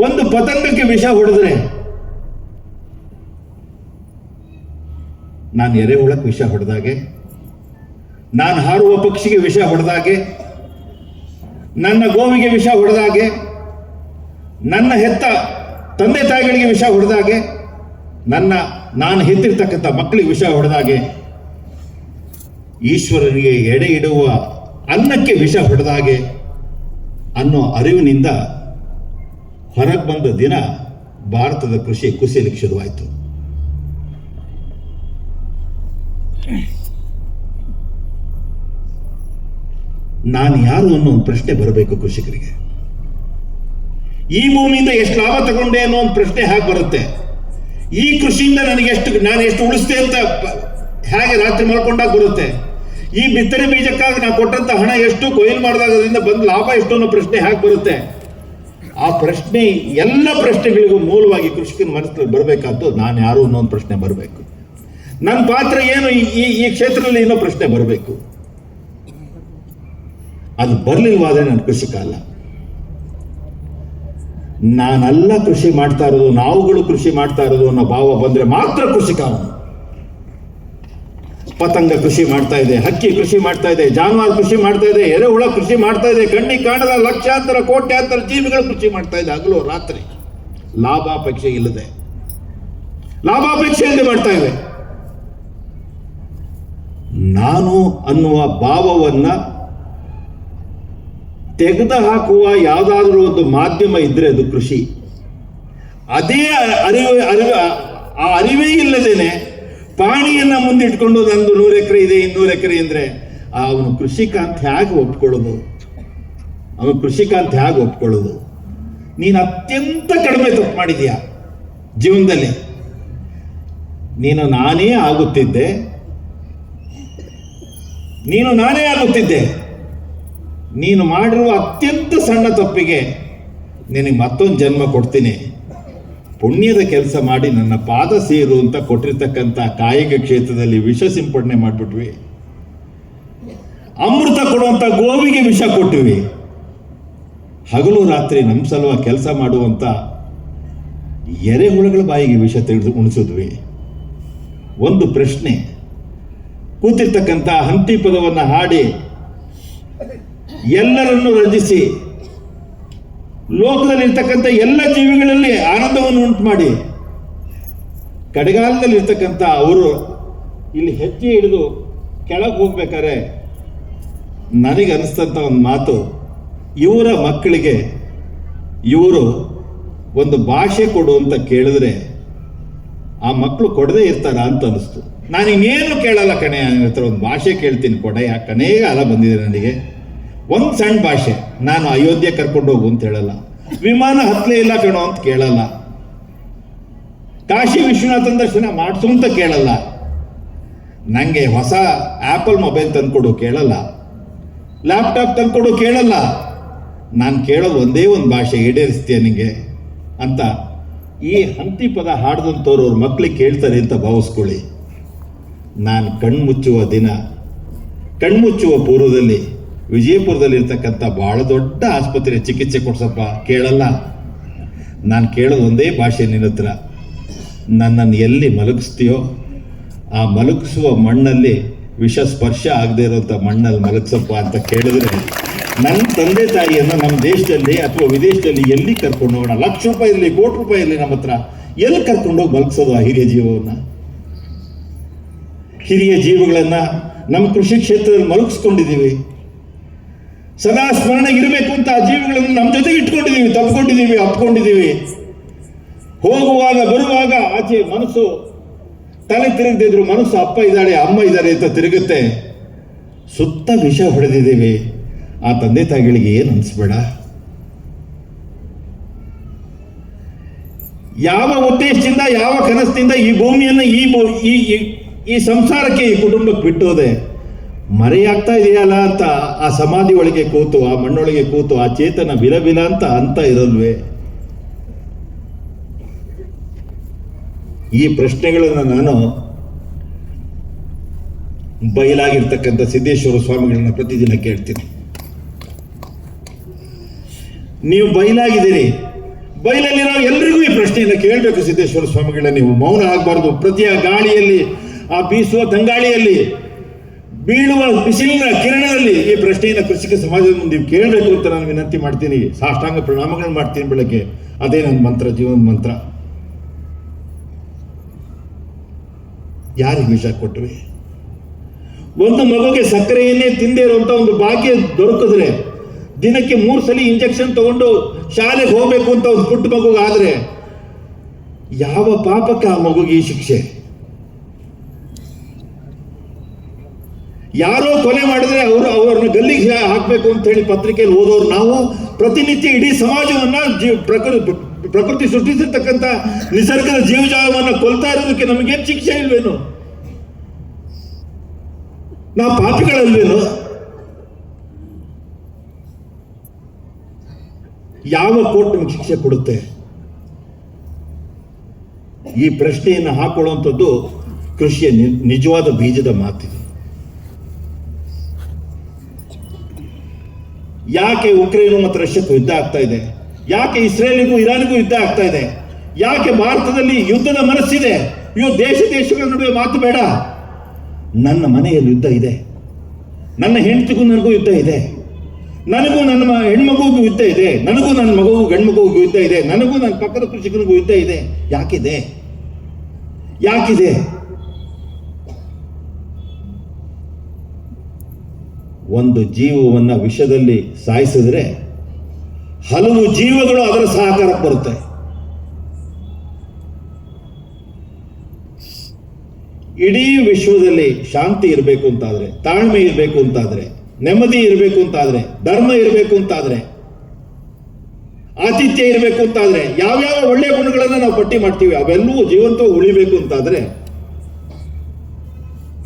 ಒಂದು ಪತಂಗಕ್ಕೆ ವಿಷ ಹೊಡೆದ್ರೆ ನಾನು ಎರೆಹುಳಕ್ಕೆ ವಿಷ ಹೊಡೆದಾಗೆ, ನಾನು ಹಾರುವ ಪಕ್ಷಿಗೆ ವಿಷ ಹೊಡೆದಾಗೆ, ನನ್ನ ಗೋವಿಗೆ ವಿಷ ಹೊಡೆದಾಗೆ, ನನ್ನ ಹೆತ್ತ ತಂದೆ ತಾಯಿಗಳಿಗೆ ವಿಷ ಹೊಡೆದಾಗೆ, ನಾನು ಹೆತ್ತಿರ್ತಕ್ಕಂಥ ಮಕ್ಕಳಿಗೆ ವಿಷ ಹೊಡೆದಾಗೆ, ಈಶ್ವರನಿಗೆ ಎಡೆ ಇಡುವ ಅನ್ನಕ್ಕೆ ವಿಷ ಹೊಡೆದಾಗೆ ಅನ್ನೋ ಅರಿವಿನಿಂದ ಹೊರಗೆ ಬಂದ ದಿನ ಭಾರತದ ಕೃಷಿ ಕುಸಿಯಲಿಕ್ಕೆ ಶುರುವಾಯಿತು. ನಾನು ಯಾರು ಅನ್ನೋ ಒಂದು ಪ್ರಶ್ನೆ ಬರಬೇಕು ಕೃಷಿಕರಿಗೆ. ಈ ಭೂಮಿಯಿಂದ ಎಷ್ಟು ಲಾಭ ತಗೊಂಡೆ ಅನ್ನೋ ಒಂದು ಪ್ರಶ್ನೆ ಹೇಗೆ ಬರುತ್ತೆ? ಈ ಕೃಷಿಯಿಂದ ನಾನು ಎಷ್ಟು ಉಳಿಸ್ತೆ ಅಂತ ಹೇಗೆ ರಾತ್ರಿ ಮಲ್ಕೊಂಡಾಗ ಬರುತ್ತೆ? ಈ ಬಿತ್ತನೆ ಬೀಜಕ್ಕಾಗಿ ನಾವು ಕೊಟ್ಟಂತ ಹಣ ಎಷ್ಟು, ಕೊಯ್ಲು ಮಾಡಿದಾಗ ಅದರಿಂದ ಬಂದ ಲಾಭ ಎಷ್ಟು ಅನ್ನೋ ಪ್ರಶ್ನೆ ಹೇಗೆ ಬರುತ್ತೆ? ಆ ಪ್ರಶ್ನೆ, ಎಲ್ಲ ಪ್ರಶ್ನೆಗಳಿಗೂ ಮೂಲವಾಗಿ ಕೃಷಿಕನ ಮನಸ್ಸಲ್ಲಿ ಬರಬೇಕಾದ್ದು ನಾನು ಯಾರು ಅನ್ನೋ ಒಂದು ಪ್ರಶ್ನೆ ಬರಬೇಕು. ನನ್ನ ಪಾತ್ರ ಏನು ಈ ಕ್ಷೇತ್ರದಲ್ಲಿ ಏನೋ ಪ್ರಶ್ನೆ ಬರಬೇಕು. ಅದು ಬರಲಿಲ್ವಾದ್ರೆ ನಾನು ಕೃಷಿಕ ಅಲ್ಲ. ನಾನೆಲ್ಲ ಕೃಷಿ ಮಾಡ್ತಾ ಇರೋದು, ನಾವುಗಳು ಕೃಷಿ ಮಾಡ್ತಾ ಇರೋದು ಅನ್ನೋ ಭಾವ ಬಂದ್ರೆ ಮಾತ್ರ ಕೃಷಿಕ ಅವನು. ಪತಂಗ ಕೃಷಿ ಮಾಡ್ತಾ ಇದೆ, ಹಕ್ಕಿ ಕೃಷಿ ಮಾಡ್ತಾ ಇದೆ, ಜಾನುವಾರು ಕೃಷಿ ಮಾಡ್ತಾ ಇದೆ, ಎರೆಹುಳ ಕೃಷಿ ಮಾಡ್ತಾ ಇದೆ, ಕಣ್ಣಿಗೆ ಕಾಣದ ಲಕ್ಷಾಂತರ ಕೋಟ್ಯಾಂತರ ಜೀವಿಗಳು ಕೃಷಿ ಮಾಡ್ತಾ ಇದೆ ಹಗಲು ರಾತ್ರಿ, ಲಾಭಾಪೇಕ್ಷೆ ಇಲ್ಲದೆ ಮಾಡ್ತಾ ಇವೆ. ನಾನು ಅನ್ನುವ ಭಾವವನ್ನ ತೆಗೆದು ಹಾಕುವ ಯಾವುದಾದ್ರೂ ಒಂದು ಮಾಧ್ಯಮ ಇದ್ರೆ ಅದು ಕೃಷಿ. ಅದೇ ಅರಿವೇ ಇಲ್ಲದೇನೆ ಪಾಣಿಯನ್ನ ಮುಂದಿಟ್ಕೊಂಡು ನಂದು 100 ಎಕರೆ ಇದೆ, 200 ಎಕರೆ ಅಂದ್ರೆ ಅವನು ಕೃಷಿಕ ಅಂತ ಹೇಗೆ ಒಪ್ಕೊಳ್ಳೋದು? ನೀನು ಅತ್ಯಂತ ಕಡಿಮೆ ತಪ್ಪು ಮಾಡಿದೀಯ ಜೀವನದಲ್ಲಿ. ನೀನು ನಾನೇ ಆಗುತ್ತಿದ್ದೆ. ನೀನು ಮಾಡಿರುವ ಅತ್ಯಂತ ಸಣ್ಣ ತಪ್ಪಿಗೆ ನಿನಗೆ ಮತ್ತೊಂದು ಜನ್ಮ ಕೊಡ್ತೀನಿ, ಪುಣ್ಯದ ಕೆಲಸ ಮಾಡಿ ನನ್ನ ಪಾದ ಸೇರು ಅಂತ ಕೊಟ್ಟಿರ್ತಕ್ಕಂಥ ಕಾಯಿಕ ಕ್ಷೇತ್ರದಲ್ಲಿ ವಿಷ ಸಿಂಪಡಣೆ ಮಾಡಿಬಿಟ್ವಿ. ಅಮೃತ ಕೊಡುವಂಥ ಗೋವಿಗೆ ವಿಷ ಕೊಟ್ಟಿವಿ. ಹಗಲು ರಾತ್ರಿ ನಮ್ಮ ಸಲುವಾಗಿ ಕೆಲಸ ಮಾಡುವಂಥ ಎರೆಹುಳುಗಳ ಬಾಯಿಗೆ ವಿಷ ತೆಗೆದು ಉಣಿಸಿದ್ವಿ. ಒಂದು ಪ್ರಶ್ನೆ, ಕೂತಿರ್ತಕ್ಕಂಥ ಹಂತಿ ಪದವನ್ನು ಹಾಡಿ ಎಲ್ಲರನ್ನೂ ರಂಜಿಸಿ ಲೋಕದಲ್ಲಿರ್ತಕ್ಕಂಥ ಎಲ್ಲ ಜೀವಿಗಳಲ್ಲಿ ಆನಂದವನ್ನು ಉಂಟು ಮಾಡಿ ಕಡೆಗಾಲದಲ್ಲಿರ್ತಕ್ಕಂಥ ಅವರು ಇಲ್ಲಿ ಹೆಜ್ಜೆ ಹಿಡಿದು ಕೆಳಗೆ ಹೋಗ್ಬೇಕಾದ್ರೆ ನನಗೆ ಅನಿಸ್ತಂಥ ಒಂದು ಮಾತು, ಇವರ ಮಕ್ಕಳಿಗೆ ಇವರು ಒಂದು ಭಾಷೆ ಕೊಡು ಅಂತ ಕೇಳಿದ್ರೆ ಆ ಮಕ್ಕಳು ಕೊಡದೇ ಇರ್ತಾರ ಅಂತ ಅನಿಸ್ತು. ನಾನು ಇನ್ನೇನು ಕೇಳಲ್ಲ ಕಣೆ, ಹತ್ರ ಒಂದು ಭಾಷೆ ಕೇಳ್ತೀನಿ ಕೊಡೆಯ, ಕಣೇಗ ಅಲ್ಲ ಬಂದಿದೆ ನನಗೆ ಒಂದು ಸಣ್ಣ ಭಾಷೆ. ನಾನು ಅಯೋಧ್ಯೆ ಕರ್ಕೊಂಡು ಹೋಗು ಅಂತ ಹೇಳಲ್ಲ, ವಿಮಾನ ಹತ್ತಲೇ ಇಲ್ಲ ಕಣೋ ಅಂತ ಕೇಳಲ್ಲ, ಕಾಶಿ ವಿಶ್ವನಾಥನ ದರ್ಶನ ಮಾಡಿಸು ಅಂತ ಕೇಳಲ್ಲ, ನನಗೆ ಹೊಸ ಆ್ಯಪಲ್ ಮೊಬೈಲ್ ತಂದ್ಕೊಡು ಕೇಳಲ್ಲ, ಲ್ಯಾಪ್ಟಾಪ್ ತಂದ್ಕೊಡು ಕೇಳಲ್ಲ. ನಾನು ಕೇಳೋದು ಒಂದೇ ಒಂದು ಭಾಷೆ, ಈಡೇರಿಸ್ತೀಯ ನಿಮಗೆ ಅಂತ ಈ ಹಂತಿ ಪದ ಹಾಡ್ದಂಥವ್ರು ಅವ್ರ ಮಕ್ಕಳಿಗೆ ಕೇಳ್ತಾರೆ ಅಂತ ಭಾವಿಸ್ಕೊಳ್ಳಿ. ನಾನು ಕಣ್ಮುಚ್ಚುವ ದಿನ, ಕಣ್ಮುಚ್ಚುವ ಪೂರ್ವದಲ್ಲಿ ವಿಜಯಪುರದಲ್ಲಿರ್ತಕ್ಕಂಥ ಭಾಳ ದೊಡ್ಡ ಆಸ್ಪತ್ರೆ ಚಿಕಿತ್ಸೆ ಕೊಡ್ಸಪ್ಪ ಕೇಳಲ್ಲ. ನಾನು ಕೇಳೋದು ಒಂದೇ ಭಾಷೆ, ನಿನ್ನ ಹತ್ರ ನನ್ನನ್ನು ಎಲ್ಲಿ ಮಲಗಿಸ್ತೀಯೋ ಆ ಮಲಗಿಸುವ ಮಣ್ಣಲ್ಲಿ ವಿಷ ಸ್ಪರ್ಶ ಆಗದೆ ಇರೋಂಥ ಮಣ್ಣಲ್ಲಿ ಮಲಗಿಸಪ್ಪ ಅಂತ ಕೇಳಿದ್ರೆ, ನನ್ನ ತಂದೆ ತಾಯಿಯನ್ನು ನಮ್ಮ ದೇಶದಲ್ಲಿ ಅಥವಾ ವಿದೇಶದಲ್ಲಿ ಎಲ್ಲಿ ಕರ್ಕೊಂಡು ಹೋಗೋಣ? ಲಕ್ಷ ರೂಪಾಯಿ ಇರಲಿ, ಕೋಟಿ ರೂಪಾಯಿ ಇರಲಿ, ನಮ್ಮ ಹತ್ರ ಎಲ್ಲಿ ಕರ್ಕೊಂಡೋಗಿ ಮಲಗಿಸೋದು ಆ ಹಿರಿಯ ಜೀವವನ್ನು? ಹಿರಿಯ ಜೀವಗಳನ್ನು ನಮ್ಮ ಕೃಷಿ ಕ್ಷೇತ್ರದಲ್ಲಿ ಮಲಗಿಸ್ಕೊಂಡಿದ್ದೀವಿ, ಸದಾ ಸ್ಮರಣೆ ಇರಬೇಕು ಅಂತ ಆ ಜೀವಿಗಳನ್ನು ನಮ್ಮ ಜೊತೆಗೆ ಇಟ್ಕೊಂಡಿದ್ದೀವಿ, ತಪ್ಕೊಂಡಿದ್ದೀವಿ, ಅಪ್ಕೊಂಡಿದ್ದೀವಿ. ಹೋಗುವಾಗ ಬರುವಾಗ ಆಚೆ ಮನಸ್ಸು ತಲೆ ತಿರುಗದಿದ್ರು ಮನಸ್ಸು ಅಪ್ಪ ಇದ್ದಾಳೆ ಅಮ್ಮ ಇದ್ದಾರೆ ಅಂತ ತಿರುಗುತ್ತೆ. ಸುತ್ತ ವಿಷ ಹೊಡೆದಿದ್ದೀವಿ. ಆ ತಂದೆ ತಾಯಿಗಳಿಗೆ ಏನು ಅನಿಸ್ಬೇಡ. ಯಾವ ಉದ್ದೇಶದಿಂದ, ಯಾವ ಕನಸಿನಿಂದ ಈ ಭೂಮಿಯನ್ನು ಈ ಸಂಸಾರಕ್ಕೆ, ಈ ಕುಟುಂಬಕ್ಕೆ ಬಿಟ್ಟೋದೆ ಮರೆಯಾಗ್ತಾ ಇದೆಯಲ್ಲ ಅಂತ ಆ ಸಮಾಧಿ ಒಳಗೆ ಕೂತು, ಆ ಮಣ್ಣೊಳಗೆ ಕೂತು ಆ ಚೇತನ ಬಿಲ ಅಂತ ಇರಲ್ವೇ? ಈ ಪ್ರಶ್ನೆಗಳನ್ನು ನಾನು ಬಯಲಾಗಿರ್ತಕ್ಕಂಥ ಸಿದ್ದೇಶ್ವರ ಸ್ವಾಮಿಗಳನ್ನ ಪ್ರತಿದಿನ ಕೇಳ್ತೀನಿ. ನೀವು ಬಯಲಾಗಿದ್ದೀರಿ, ಬಯಲಲ್ಲಿರೋ ಎಲ್ರಿಗೂ ಈ ಪ್ರಶ್ನೆಯನ್ನು ಕೇಳಬೇಕು ಸಿದ್ದೇಶ್ವರ ಸ್ವಾಮಿಗಳ. ನೀವು ಮೌನ ಆಗಬಾರ್ದು. ಪ್ರತಿಯ ಗಾಳಿಯಲ್ಲಿ, ಆ ಬೀಸುವ ತಂಗಾಳಿಯಲ್ಲಿ, ಬೀಳುವ ಬಿಸಿಲಿನ ಕಿರಣದಲ್ಲಿ ಈ ಪ್ರಶ್ನೆಯನ್ನು ಕೃಷಿಕ ಸಮಾಜದ ಮುಂದೆ ನೀವು ಕೇಳಬೇಕು ಅಂತ ನಾನು ವಿನಂತಿ ಮಾಡ್ತೀನಿ. ಸಾಷ್ಟಾಂಗ ಪ್ರಣಾಮಗಳನ್ನು ಮಾಡ್ತೀನಿ ಬೆಳಗ್ಗೆ. ಅದೇ ನನ್ನ ಮಂತ್ರ, ಜೀವನ ಮಂತ್ರ. ಯಾರಿಗೆ ವಿಷ ಕೊಟ್ಟರೆ? ಒಂದು ಮಗುಗೆ ಸಕ್ಕರೆಯನ್ನೇ ತಿಂದೇ ಇರುವಂಥ ಒಂದು ಭಾಗ್ಯ ದೊರಕಿದ್ರೆ, ದಿನಕ್ಕೆ 3 ಸಲ ಇಂಜೆಕ್ಷನ್ ತಗೊಂಡು ಶಾಲೆಗೆ ಹೋಗಬೇಕು ಅಂತ ಒಂದು ಪುಟ್ಟ ಮಗುಗಾದ್ರೆ, ಯಾವ ಪಾಪಕ್ಕೆ ಆ ಮಗುಗೆ ಈ ಶಿಕ್ಷೆ? ಯಾರೋ ಕೊಲೆ ಮಾಡಿದ್ರೆ ಅವ್ರನ್ನ ಗಲ್ಲಿಗೆ ಹಾಕಬೇಕು ಅಂತ ಹೇಳಿ ಪತ್ರಿಕೆಯಲ್ಲಿ ಓದೋರು ನಾವು ಪ್ರತಿನಿತ್ಯ ಇಡೀ ಸಮಾಜವನ್ನ ಪ್ರಕೃತಿ ಸೃಷ್ಟಿಸಿರ್ತಕ್ಕಂಥ ನಿಸರ್ಗದ ಜೀವಜಾಲವನ್ನು ಕೊಲ್ತಾ ಇರೋದಕ್ಕೆ ನಮಗೇನು ಶಿಕ್ಷೆ ಇಲ್ವೇನು? ನಾವು ಪಾಪಿಗಳಲ್ವೇನು? ಯಾವ ಕೋರ್ಟ್ ನಮಗೆ ಶಿಕ್ಷೆ ಕೊಡುತ್ತೆ? ಈ ಪ್ರಶ್ನೆಯನ್ನು ಹಾಕೊಳ್ಳುವಂಥದ್ದು ಕೃಷಿಯ ನಿಜವಾದ ಬೀಜದ ಮಾತಿದೆ. ಯಾಕೆ ಉಕ್ರೇನು ಮತ್ತು ರಷ್ಯಾಕ್ಕೂ ಯುದ್ಧ ಆಗ್ತಾ ಇದೆ? ಯಾಕೆ ಇಸ್ರೇಲಿಗೂ ಇರಾನಿಗೂ ಯುದ್ಧ ಆಗ್ತಾ ಇದೆ? ಯಾಕೆ ಭಾರತದಲ್ಲಿ ಯುದ್ಧದ ಮನಸ್ಸಿದೆ? ದೇಶಗಳ ನಡುವೆ ಮಾತು ಬೇಡ. ನನ್ನ ಮನೆಯಲ್ಲಿ ಯುದ್ಧ ಇದೆ, ನನ್ನ ಹೆಂಡತಿಗೂ ನನಗೂ ಯುದ್ಧ ಇದೆ, ನನಗೂ ನನ್ನ ಹೆಣ್ಮಗುವಿಗೂ ಯುದ್ಧ ಇದೆ, ನನಗೂ ನನ್ನ ಮಗುವು ಗಂಡು ಮಗುವಿಗೂ ಯುದ್ಧ ಇದೆ, ನನಗೂ ನನ್ನ ಪಕ್ಕದ ಕೃಷಿಕನಿಗೂ ಯುದ್ಧ ಇದೆ. ಯಾಕಿದೆ? ಒಂದು ಜೀವವನ್ನು ವಿಷದಲ್ಲಿ ಸಾಯಿಸಿದ್ರೆ ಹಲವು ಜೀವಗಳು ಅದರ ಸಹಕಾರಕ್ಕೆ ಬರುತ್ತೆ. ಇಡೀ ವಿಶ್ವದಲ್ಲಿ ಶಾಂತಿ ಇರಬೇಕು ಅಂತಾದ್ರೆ, ತಾಳ್ಮೆ ಇರಬೇಕು ಅಂತಾದ್ರೆ, ನೆಮ್ಮದಿ ಇರಬೇಕು ಅಂತಾದ್ರೆ, ಧರ್ಮ ಇರಬೇಕು ಅಂತಾದ್ರೆ, ಆತಿಥ್ಯ ಇರಬೇಕು ಅಂತಾದ್ರೆ, ಯಾವ್ಯಾವ ಒಳ್ಳೆಯ ಗುಣಗಳನ್ನು ನಾವು ಪಟ್ಟಿ ಮಾಡ್ತೀವಿ ಅವೆಲ್ಲವೂ ಜೀವಂತವಾಗಿ ಉಳಿಬೇಕು ಅಂತಾದ್ರೆ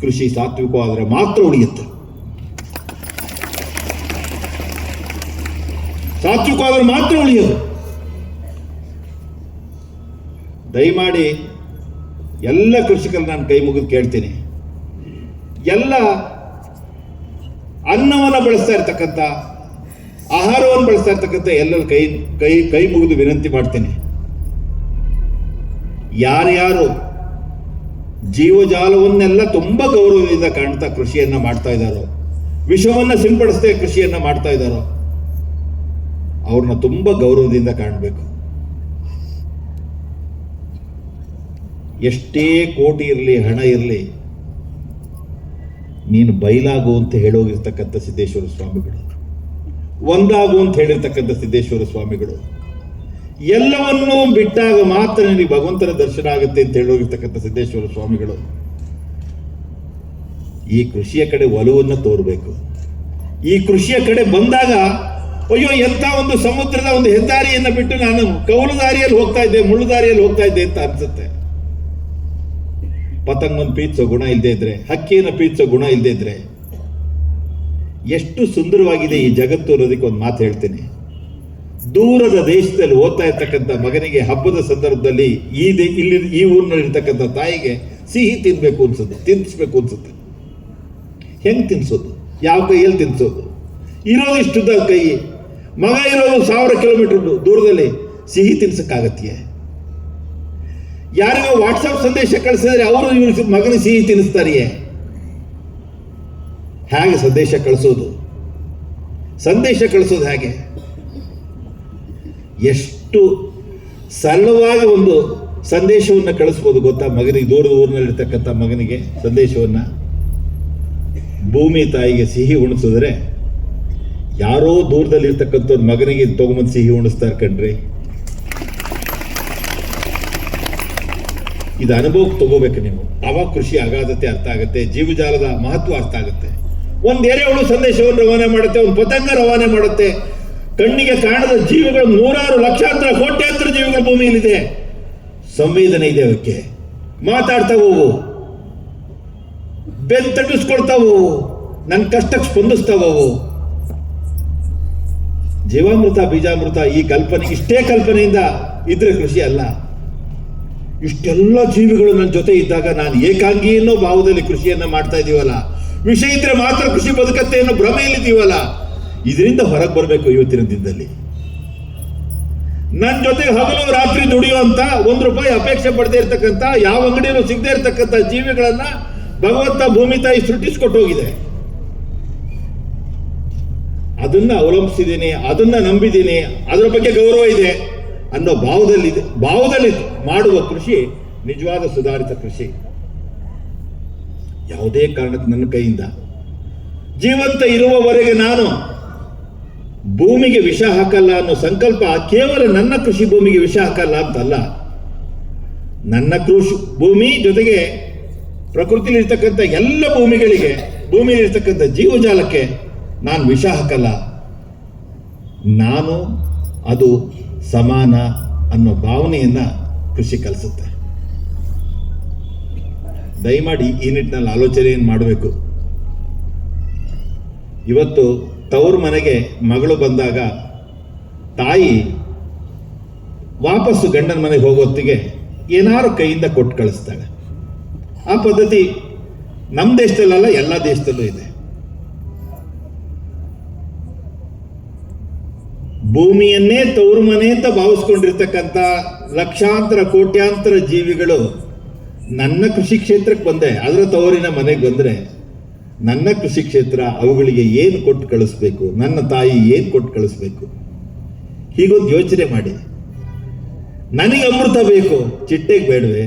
ಕೃಷಿ ಸಾತ್ವಿಕವಾದರೆ ಮಾತ್ರ ಉಳಿಯುತ್ತೆ. ಸಾತ್ವಿಕವಾದರೆ ಮಾತ್ರ ಉಳಿಯೋದು. ದಯಮಾಡಿ ಎಲ್ಲ ಕೃಷಿಕರು ನಾನು ಕೈ ಮುಗಿದು ಕೇಳ್ತೀನಿ, ಎಲ್ಲ ಅನ್ನವನ್ನು ಬಳಸ್ತಾ ಇರ್ತಕ್ಕಂಥ, ಆಹಾರವನ್ನು ಬಳಸ್ತಾ ಇರ್ತಕ್ಕಂಥ ಎಲ್ಲರೂ ಕೈ ಮುಗಿದು ವಿನಂತಿ ಮಾಡ್ತೀನಿ. ಯಾರ್ಯಾರು ಜೀವಜಾಲವನ್ನೆಲ್ಲ ತುಂಬಾ ಗೌರವದಿಂದ ಕಾಣ್ತಾ ಕೃಷಿಯನ್ನ ಮಾಡ್ತಾ ಇದ್ದಾರೋ, ವಿಷವನ್ನ ಸಿಂಪಡಿಸದೆ ಕೃಷಿಯನ್ನ ಮಾಡ್ತಾ ಇದ್ದಾರೋ, ಅವ್ರನ್ನ ತುಂಬ ಗೌರವದಿಂದ ಕಾಣಬೇಕು. ಎಷ್ಟೇ ಕೋಟಿ ಇರಲಿ, ಹಣ ಇರಲಿ, ನೀನು ಬಯಲಾಗು ಅಂತ ಹೇಳೋಗಿರ್ತಕ್ಕಂಥ ಸಿದ್ದೇಶ್ವರ ಸ್ವಾಮಿಗಳು, ಒಂದಾಗು ಅಂತ ಹೇಳಿರ್ತಕ್ಕಂಥ ಸಿದ್ದೇಶ್ವರ ಸ್ವಾಮಿಗಳು, ಎಲ್ಲವನ್ನೂ ಬಿಟ್ಟಾಗ ಮಾತ್ರ ನಿನಗೆ ಭಗವಂತನ ದರ್ಶನ ಆಗುತ್ತೆ ಅಂತ ಹೇಳೋಗಿರ್ತಕ್ಕಂಥ ಸಿದ್ದೇಶ್ವರ ಸ್ವಾಮಿಗಳು ಈ ಕೃಷಿಯ ಕಡೆ ಒಲವನ್ನು ತೋರಬೇಕು. ಈ ಕೃಷಿಯ ಕಡೆ ಬಂದಾಗ ಅಯ್ಯೋ ಎಂಥ ಒಂದು ಸಮುದ್ರದ ಒಂದು ಹೆದ್ದಾರಿಯನ್ನು ಬಿಟ್ಟು ನಾನು ಕೌಲು ದಾರಿಯಲ್ಲಿ ಹೋಗ್ತಾ ಇದ್ದೆ, ಮುಳ್ಳು ದಾರಿಯಲ್ಲಿ ಹೋಗ್ತಾ ಇದ್ದೆ ಅಂತ ಅನ್ಸುತ್ತೆ. ಪತಂಗವನ್ನು ಪ್ರೀತಿಸೋ ಗುಣ ಇಲ್ಲದೆ ಇದ್ರೆ, ಹಕ್ಕಿಯನ್ನು ಪ್ರೀತಿಸೋ ಗುಣ ಇಲ್ಲದೆ ಇದ್ರೆ ಎಷ್ಟು ಸುಂದರವಾಗಿದೆ ಈ ಜಗತ್ತು ಅನ್ನೋದಕ್ಕೆ ಒಂದು ಮಾತು ಹೇಳ್ತೀನಿ. ದೂರದ ದೇಶದಲ್ಲಿ ಓದ್ತಾ ಇರ್ತಕ್ಕಂಥ ಮಗನಿಗೆ ಹಬ್ಬದ ಸಂದರ್ಭದಲ್ಲಿ ಇಲ್ಲಿ ಈ ಊರಿನಲ್ಲಿರ್ತಕ್ಕಂಥ ತಾಯಿಗೆ ಸಿಹಿ ತಿನ್ಬೇಕು ಅನ್ಸುತ್ತೆ, ತಿನ್ನಿಸ್ಬೇಕು ಅನ್ಸುತ್ತೆ. ಹೆಂಗೆ ತಿನ್ಸೋದು? ಯಾವ ಕೈಯಲ್ಲಿ ತಿನ್ಸೋದು? ಇರೋದು ಇಷ್ಟುದ್ದ ಕೈ, ಮಗ ಇರೋದು 1000 ಕಿಲೋಮೀಟರ್ ದೂರದಲ್ಲಿ, ಸಿಹಿ ತಿನ್ಸಕ್ಕಾಗತ್ತೆಯೇ? ಯಾರಿಗೋ ವಾಟ್ಸಪ್ ಸಂದೇಶ ಕಳಿಸಿದ್ರೆ ಅವರು ಇವ್ರ ಮಗನ ಸಿಹಿ ತಿನ್ನಿಸ್ತಾರೆಯೇ? ಹೇಗೆ ಸಂದೇಶ ಕಳಿಸೋದು? ಸಂದೇಶ ಕಳಿಸೋದು ಹೇಗೆ? ಎಷ್ಟು ಸರಳವಾಗಿ ಒಂದು ಸಂದೇಶವನ್ನು ಕಳಿಸ್ಬೋದು ಗೊತ್ತಾ ಮಗನಿಗೆ, ದೂರದ ಊರಿನಲ್ಲಿರ್ತಕ್ಕಂಥ ಮಗನಿಗೆ ಸಂದೇಶವನ್ನು. ಭೂಮಿ ತಾಯಿಗೆ ಸಿಹಿ ಉಣಿಸಿದ್ರೆ ಯಾರೋ ದೂರದಲ್ಲಿರ್ತಕ್ಕಂಥವ್ರ ಮಗನಿಗೆ ತಗೊಂಬಂದು ಸಿಹಿ ಉಣಿಸ್ತಾರೆ ಕಣ್ರಿ. ಇದು ಅನುಭವಕ್ಕೆ ತಗೋಬೇಕು ನೀವು, ಅವಾಗ ಕೃಷಿ ಅಗಾಧತೆ ಅರ್ಥ ಆಗುತ್ತೆ, ಜೀವಜಾಲದ ಮಹತ್ವ ಅರ್ಥ ಆಗುತ್ತೆ. ಒಂದು ಎರೆಹುಳು ಸಂದೇಶವನ್ನು ರವಾನೆ ಮಾಡುತ್ತೆ, ಒಂದು ಪತಂಗ ರವಾನೆ ಮಾಡುತ್ತೆ. ಕಣ್ಣಿಗೆ ಕಾಣದ ಜೀವಿಗಳು, 100 ಲಕ್ಷಾಂತರ ಕೋಟ್ಯಾಂತರ ಜೀವಿಗಳು ಭೂಮಿಯಲ್ಲಿದೆ. ಸಂವೇದನೆ ಇದೆ ಅವಕ್ಕೆ, ಮಾತಾಡ್ತಾವು, ಬೆಂತಟ್ಟಿಸ್ಕೊಳ್ತಾವು, ನನ್ನ ಕಷ್ಟಕ್ಕೆ ಸ್ಪಂದಿಸ್ತಾವು. ಜೀವಾಮೃತ ಬೀಜಾಮೃತ ಈ ಕಲ್ಪನೆ, ಇಷ್ಟೇ ಕಲ್ಪನೆಯಿಂದ ಇದ್ರೆ ಕೃಷಿ ಅಲ್ಲ. ಇಷ್ಟೆಲ್ಲ ಜೀವಿಗಳು ನನ್ನ ಜೊತೆ ಇದ್ದಾಗ ನಾನು ಏಕಾಂಗಿ ಅನ್ನೋ ಭಾವದಲ್ಲಿ ಕೃಷಿಯನ್ನ ಮಾಡ್ತಾ ಇದೀವಲ್ಲ, ವಿಷಯ ಇದ್ರೆ ಮಾತ್ರ ಕೃಷಿ ಬದುಕತ್ತೆ ಅನ್ನೋ ಭ್ರಮೆಯಲ್ಲಿದ್ದೀವಲ್ಲ, ಇದರಿಂದ ಹೊರಗೆ ಬರಬೇಕು. ಇವತ್ತಿನ ದಿನದಲ್ಲಿ ನನ್ನ ಜೊತೆಗೆ ಹಗಲು ರಾತ್ರಿ ದುಡಿಯುವಂತ, ₹1 ಅಪೇಕ್ಷೆ ಪಡದೇ ಇರ್ತಕ್ಕಂಥ, ಯಾವ ಅಂಗಡಿಯಲ್ಲೂ ಸಿಗದೆ ಇರ್ತಕ್ಕಂಥ ಜೀವಿಗಳನ್ನ ಭಗವಂತ ಭೂಮಿ ತಾಯಿ ಸೃಷ್ಟಿಸ್ಕೊಟ್ಟು ಹೋಗಿದೆ. ಅದನ್ನ ಅವಲಂಬಿಸಿದ್ದೀನಿ, ಅದನ್ನ ನಂಬಿದ್ದೀನಿ, ಅದರ ಬಗ್ಗೆ ಗೌರವ ಇದೆ ಅನ್ನೋ ಭಾವದಲ್ಲಿ ಮಾಡುವ ಕೃಷಿ ನಿಜವಾದ ಸುಧಾರಿತ ಕೃಷಿ. ಯಾವುದೇ ಕಾರಣಕ್ಕೆ ನನ್ನ ಕೈಯಿಂದ ಜೀವಂತ ಇರುವವರೆಗೆ ನಾನು ಭೂಮಿಗೆ ವಿಷ ಹಾಕಲ್ಲ ಅನ್ನೋ ಸಂಕಲ್ಪ ಕೇವಲ ನನ್ನ ಕೃಷಿ ಭೂಮಿಗೆ ವಿಷ ಹಾಕಲ್ಲ ಅಂತಲ್ಲ, ನನ್ನ ಕೃಷಿ ಭೂಮಿ ಜೊತೆಗೆ ಪ್ರಕೃತಿಲಿರ್ತಕ್ಕಂಥ ಎಲ್ಲ ಭೂಮಿಗಳಿಗೆ, ಭೂಮಿಯಲ್ಲಿರ್ತಕ್ಕಂಥ ಜೀವಜಾಲಕ್ಕೆ ನಾನು ವಿಷ ಹಾಕಲ್ಲ. ನಾನು ಅದು ಸಮಾನ ಅನ್ನೋ ಭಾವನೆಯನ್ನ ಕೃಷಿ ಕಲಿಸುತ್ತೆ. ದಯಮಾಡಿ ಈ ನಿಟ್ಟಿನಲ್ಲಿ ಆಲೋಚನೆಯನ್ನು ಮಾಡಬೇಕು. ಇವತ್ತು ತವರು ಮನೆಗೆ ಮಗಳು ಬಂದಾಗ ತಾಯಿ ವಾಪಸ್ಸು ಗಂಡನ ಮನೆಗೆ ಹೋಗೋತ್ತಿಗೆ ಏನಾರು ಕೈಯಿಂದ ಕೊಟ್ಟು ಕಳಿಸ್ತಾಳೆ. ಆ ಪದ್ಧತಿ ನಮ್ಮ ದೇಶದಲ್ಲ, ಎಲ್ಲ ದೇಶದಲ್ಲೂ ಇದೆ. ಭೂಮಿಯನ್ನೇ ತವರು ಮನೆ ಅಂತ ಭಾವಿಸ್ಕೊಂಡಿರ್ತಕ್ಕಂಥ ಲಕ್ಷಾಂತರ ಕೋಟ್ಯಾಂತರ ಜೀವಿಗಳು ನನ್ನ ಕೃಷಿ ಕ್ಷೇತ್ರಕ್ಕೆ ಬಂದೆ, ಅದರ ತವರಿನ ಮನೆಗೆ ಬಂದರೆ ನನ್ನ ಕೃಷಿ ಕ್ಷೇತ್ರ ಅವುಗಳಿಗೆ ಏನು ಕೊಟ್ಟು ಕಳಿಸ್ಬೇಕು, ನನ್ನ ತಾಯಿ ಏನು ಕೊಟ್ಟು ಕಳಿಸ್ಬೇಕು, ಹೀಗೊಂದು ಯೋಚನೆ ಮಾಡಿ. ನನಗೆ ಅಮೃತ ಬೇಕು, ಚಿಟ್ಟೆಗೆ ಬೇಡವೆ?